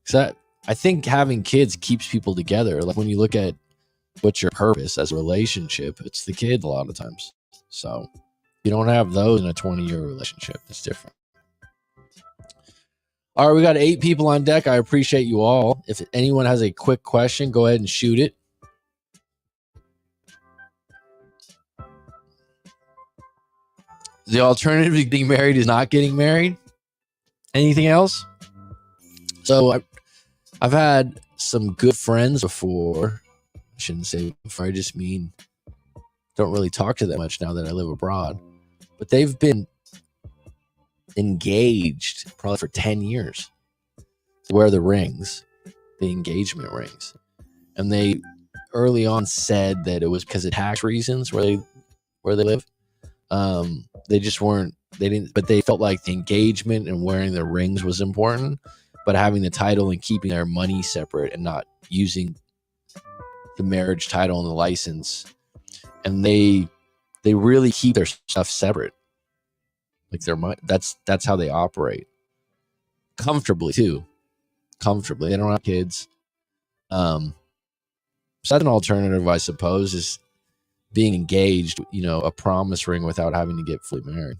So I think having kids keeps people together. Like when you look at what's your purpose as a relationship, it's the kid a lot of times. So you don't have those in a 20-year relationship. It's different. All right, we got 8 people on deck. I appreciate you all. If anyone has a quick question, go ahead and shoot it. The alternative to getting married is not getting married. Anything else? So I've had some good friends before. I shouldn't say before. I just mean don't really talk to them much now that I live abroad. But they've been engaged probably for 10 years. They wear the rings, the engagement rings. And they early on said that it was because of tax reasons where they live. They just weren't, but they felt like the engagement and wearing the rings was important, but having the title and keeping their money separate and not using the marriage title and the license. And they really keep their stuff separate. Like their money, that's how they operate. Comfortably too. Comfortably. They don't have kids. So that's an alternative, I suppose, is being engaged, a promise ring without having to get fully married.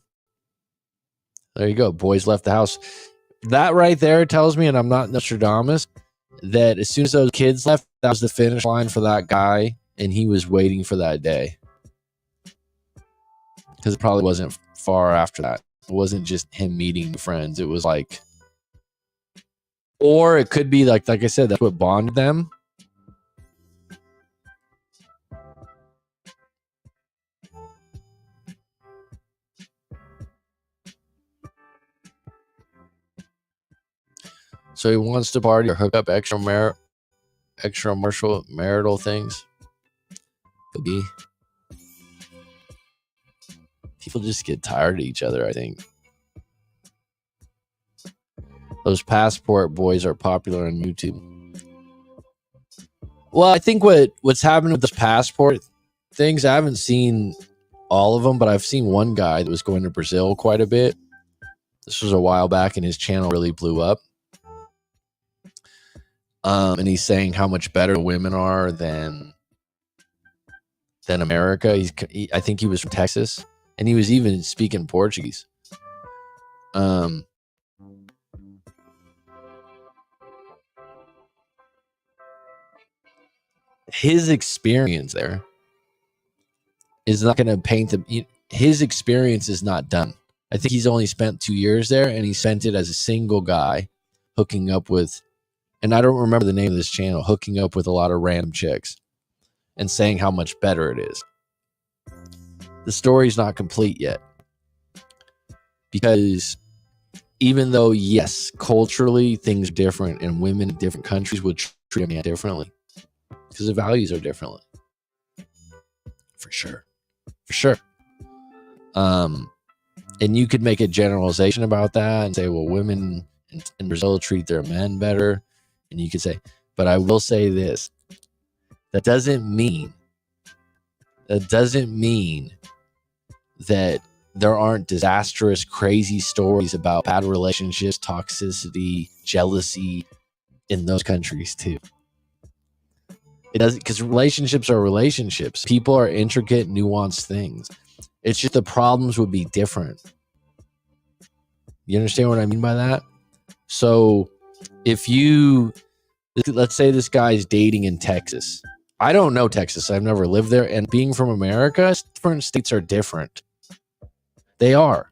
There you go. Boys left the house. That right there tells me, and I'm not Nostradamus, that as soon as those kids left, that was the finish line for that guy, and he was waiting for that day. Because it probably wasn't far after that. It wasn't just him meeting friends. It was like, or it could be like I said, that's what bonded them. So he wants to party or hook up extra marital things. Could be. People just get tired of each other, I think. Those passport boys are popular on YouTube. Well, I think what's happening with those passport things, I haven't seen all of them, but I've seen one guy that was going to Brazil quite a bit. This was a while back, and his channel really blew up. And he's saying how much better women are than America. I think he was from Texas, and he was even speaking Portuguese. His experience there is not going to paint his experience is not done. I think he's only spent 2 years there, and he spent it as a single guy hooking up with, and I don't remember the name of this channel, hooking up with a lot of random chicks and saying how much better it is. The story's not complete yet. Because even though, yes, culturally things are different and women in different countries would treat a man differently because the values are differently. For sure. And you could make a generalization about that and say, well, women in Brazil treat their men better. And you could say, but I will say this. That doesn't mean that there aren't disastrous, crazy stories about bad relationships, toxicity, jealousy, in those countries too. It doesn't, because relationships are relationships. People are intricate, nuanced things. It's just the problems would be different. You understand what I mean by that? So if you, let's say this guy's dating in Texas. I don't know Texas. I've never lived there. And being from America, different states are different. They are.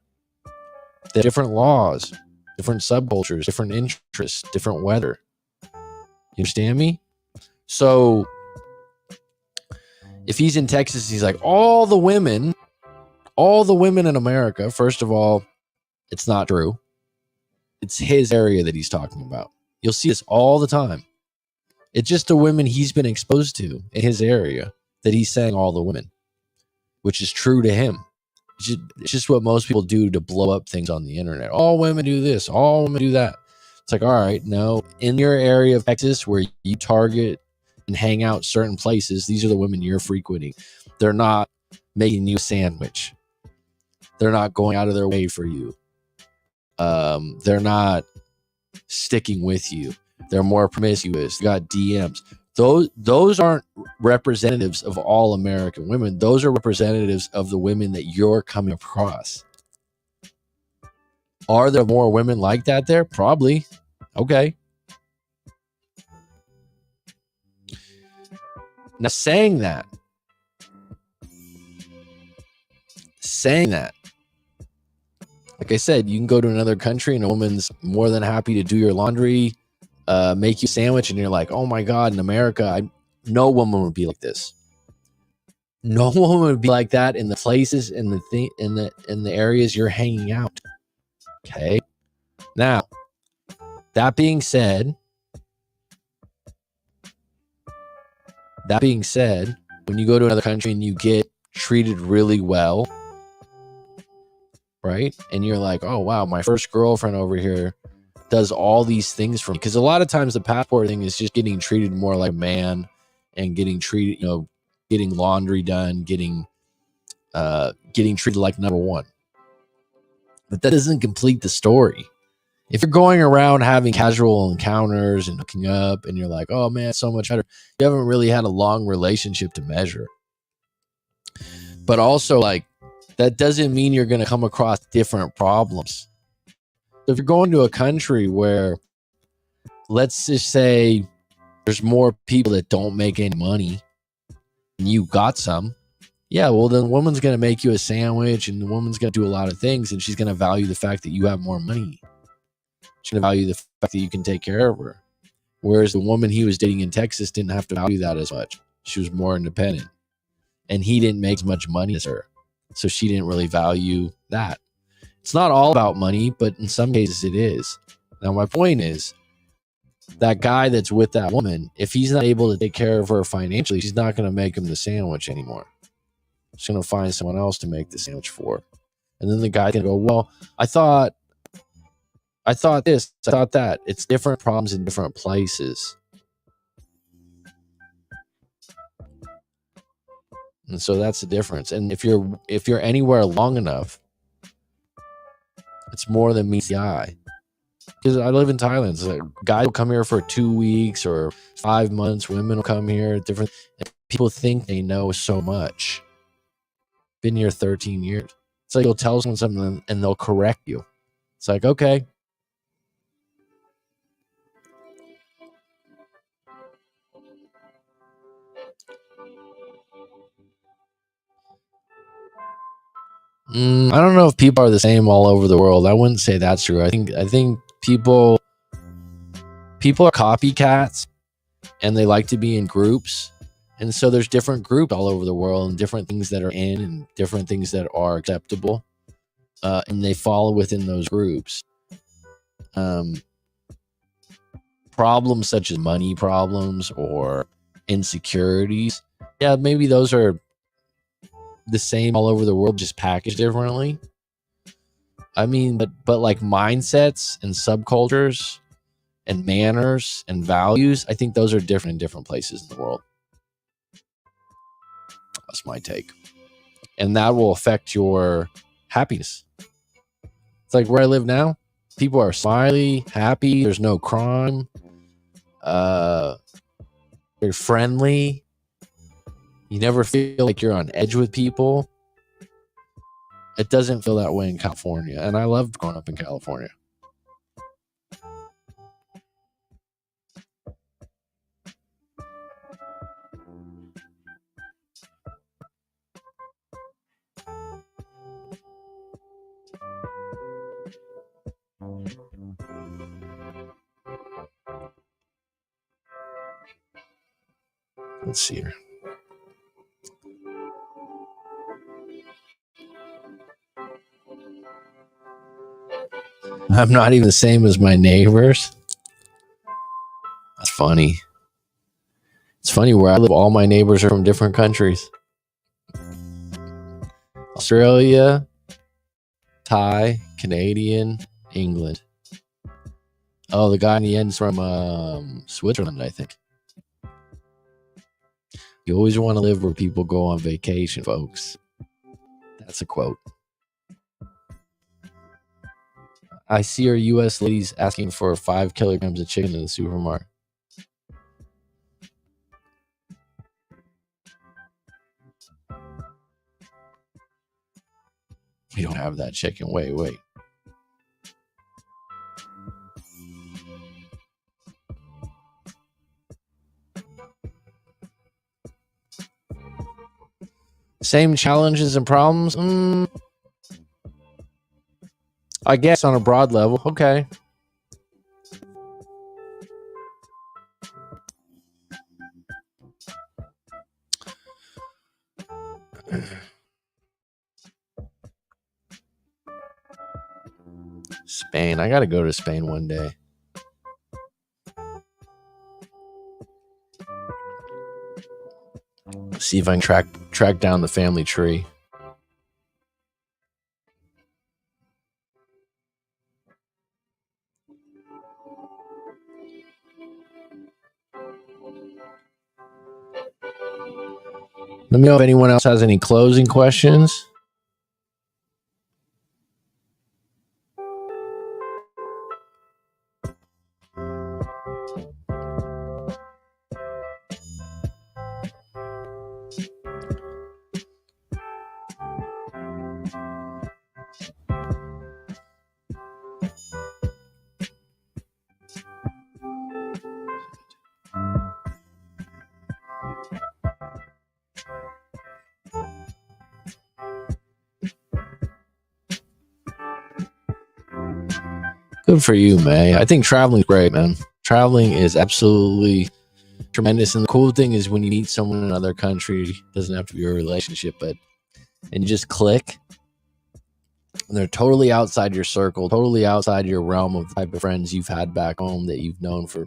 They have different laws, different subcultures, different interests, different weather. You understand me? So if he's in Texas, he's like, all the women in America, first of all, it's not true. It's his area that he's talking about. You'll see this all the time. It's just the women he's been exposed to in his area that he's saying all the women, which is true to him. It's just what most people do to blow up things on the internet. All women do this, all women do that. It's like, all right, no, in your area of Texas where you target and hang out certain places, these are the women you're frequenting. They're not making you a sandwich. They're not going out of their way for you. They're not sticking with you. They're more promiscuous. They got DMs. Those aren't representatives of all American women. Those are representatives of the women that you're coming across. Are there more women like that there? Probably. Okay. Now, saying that, like I said, you can go to another country and a woman's more than happy to do your laundry, make you a sandwich, and you're like, oh my God, in America, no woman would be like this. No woman would be like that in the places in the areas you're hanging out. Okay. Now, that being said, when you go to another country and you get treated really well, right? And you're like, oh wow, my first girlfriend over here does all these things for me. Because a lot of times the passport thing is just getting treated more like a man and getting treated, getting laundry done, getting treated like number one. But that doesn't complete the story. If you're going around having casual encounters and hooking up and you're like, oh man, it's so much better, you haven't really had a long relationship to measure. But also, like, that doesn't mean you're going to come across different problems. If you're going to a country where, let's just say, there's more people that don't make any money and you got some, yeah, well, then the woman's going to make you a sandwich and the woman's going to do a lot of things, and she's going to value the fact that you have more money. She's going to value the fact that you can take care of her. Whereas the woman he was dating in Texas didn't have to value that as much. She was more independent. And he didn't make as much money as her. So she didn't really value that. It's not all about money, but in some cases it is. Now, my point is, that guy that's with that woman, if he's not able to take care of her financially, she's not going to make him the sandwich anymore. She's going to find someone else to make the sandwich for. And then the guy's going to go, well, I thought this, I thought that. It's different problems in different places. And so that's the difference. And if you're anywhere long enough, it's more than meets the eye. Because I live in Thailand. So guys will come here for 2 weeks or 5 months. Women will come here. Different. And people think they know so much. Been here 13 years. It's like you'll tell someone something and they'll correct you. It's like, okay. I don't know if people are the same all over the world. I wouldn't say that's true. I think people are copycats and they like to be in groups. And so there's different groups all over the world and different things that are in and different things that are acceptable. And they follow within those groups. Problems such as money problems or insecurities. Yeah, maybe those are the same all over the world, just packaged differently. I mean, but like mindsets and subcultures and manners and values, I think those are different in different places in the world. That's my take. And that will affect your happiness. It's like where I live now, people are smiley, happy, there's no crime. They're friendly. You never feel like you're on edge with people. It doesn't feel that way in California. And I loved growing up in California. Let's see here. I'm not even the same as my neighbors. That's funny. It's funny where I live, all my neighbors are from different countries. Australia, Thai, Canadian, England. Oh, the guy in the end's from Switzerland, I think. You always want to live where people go on vacation, folks. That's a quote. I see our U.S. ladies asking for 5 kilograms of chicken in the supermarket. We don't have that chicken. Wait. Same challenges and problems? I guess on a broad level. Okay. Spain. I got to go to Spain one day. See if I can track down the family tree. Let me know if anyone else has any closing questions. Good for you, May. I think traveling's great, man. Traveling is absolutely tremendous. And the cool thing is when you meet someone in another country, it doesn't have to be a relationship, and you just click. And they're totally outside your circle, totally outside your realm of the type of friends you've had back home that you've known for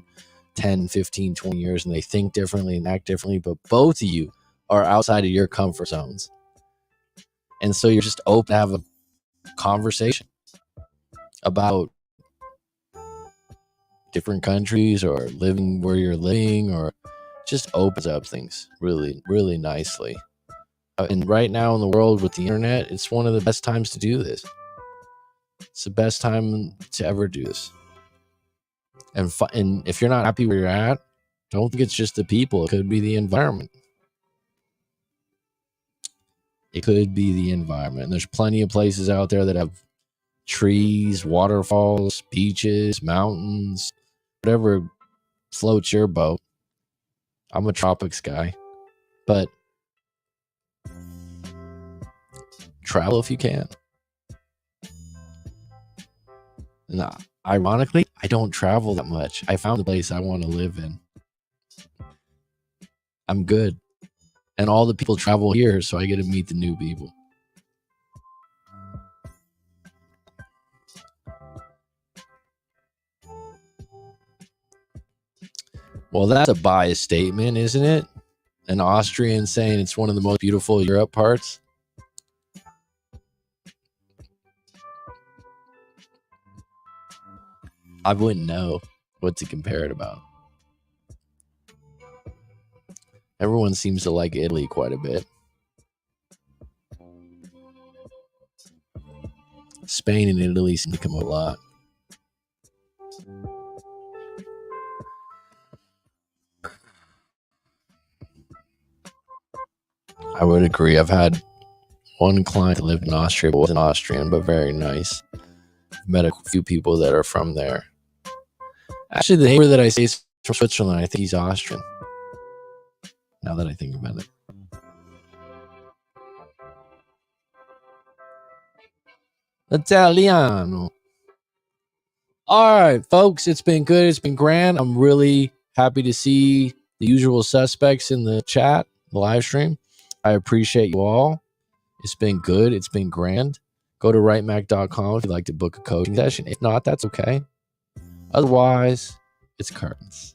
10, 15, 20 years, and they think differently and act differently, but both of you are outside of your comfort zones. And so you're just open to have a conversation about different countries or living where you're living, or just opens up things really, really nicely. And right now in the world with the internet, it's one of the best times to do this. It's the best time to ever do this. And if you're not happy where you're at, don't think it's just the people. It could be the environment. It could be the environment. And there's plenty of places out there that have trees, waterfalls, beaches, mountains, whatever floats your boat. I'm a tropics guy, but travel if you can. And ironically, I don't travel that much. I found the place I want to live in. I'm good. And all the people travel here, so I get to meet the new people. Well, that's a biased statement, isn't it? An Austrian saying it's one of the most beautiful Europe parts. I wouldn't know what to compare it about. Everyone seems to like Italy quite a bit. Spain and Italy seem to come a lot. would agree. I've had one client that lived in Austria, but wasn't Austrian, but very nice. Met a few people that are from there. Actually, the neighbor that I say is from Switzerland, I think he's Austrian. Now that I think about it. Italiano. All right, folks, it's been good. It's been grand. I'm really happy to see the usual suspects in the chat, the live stream. I appreciate you all. It's been good. It's been grand. Go to writemac.com if you'd like to book a coaching session. If not, that's okay. Otherwise, it's curtains.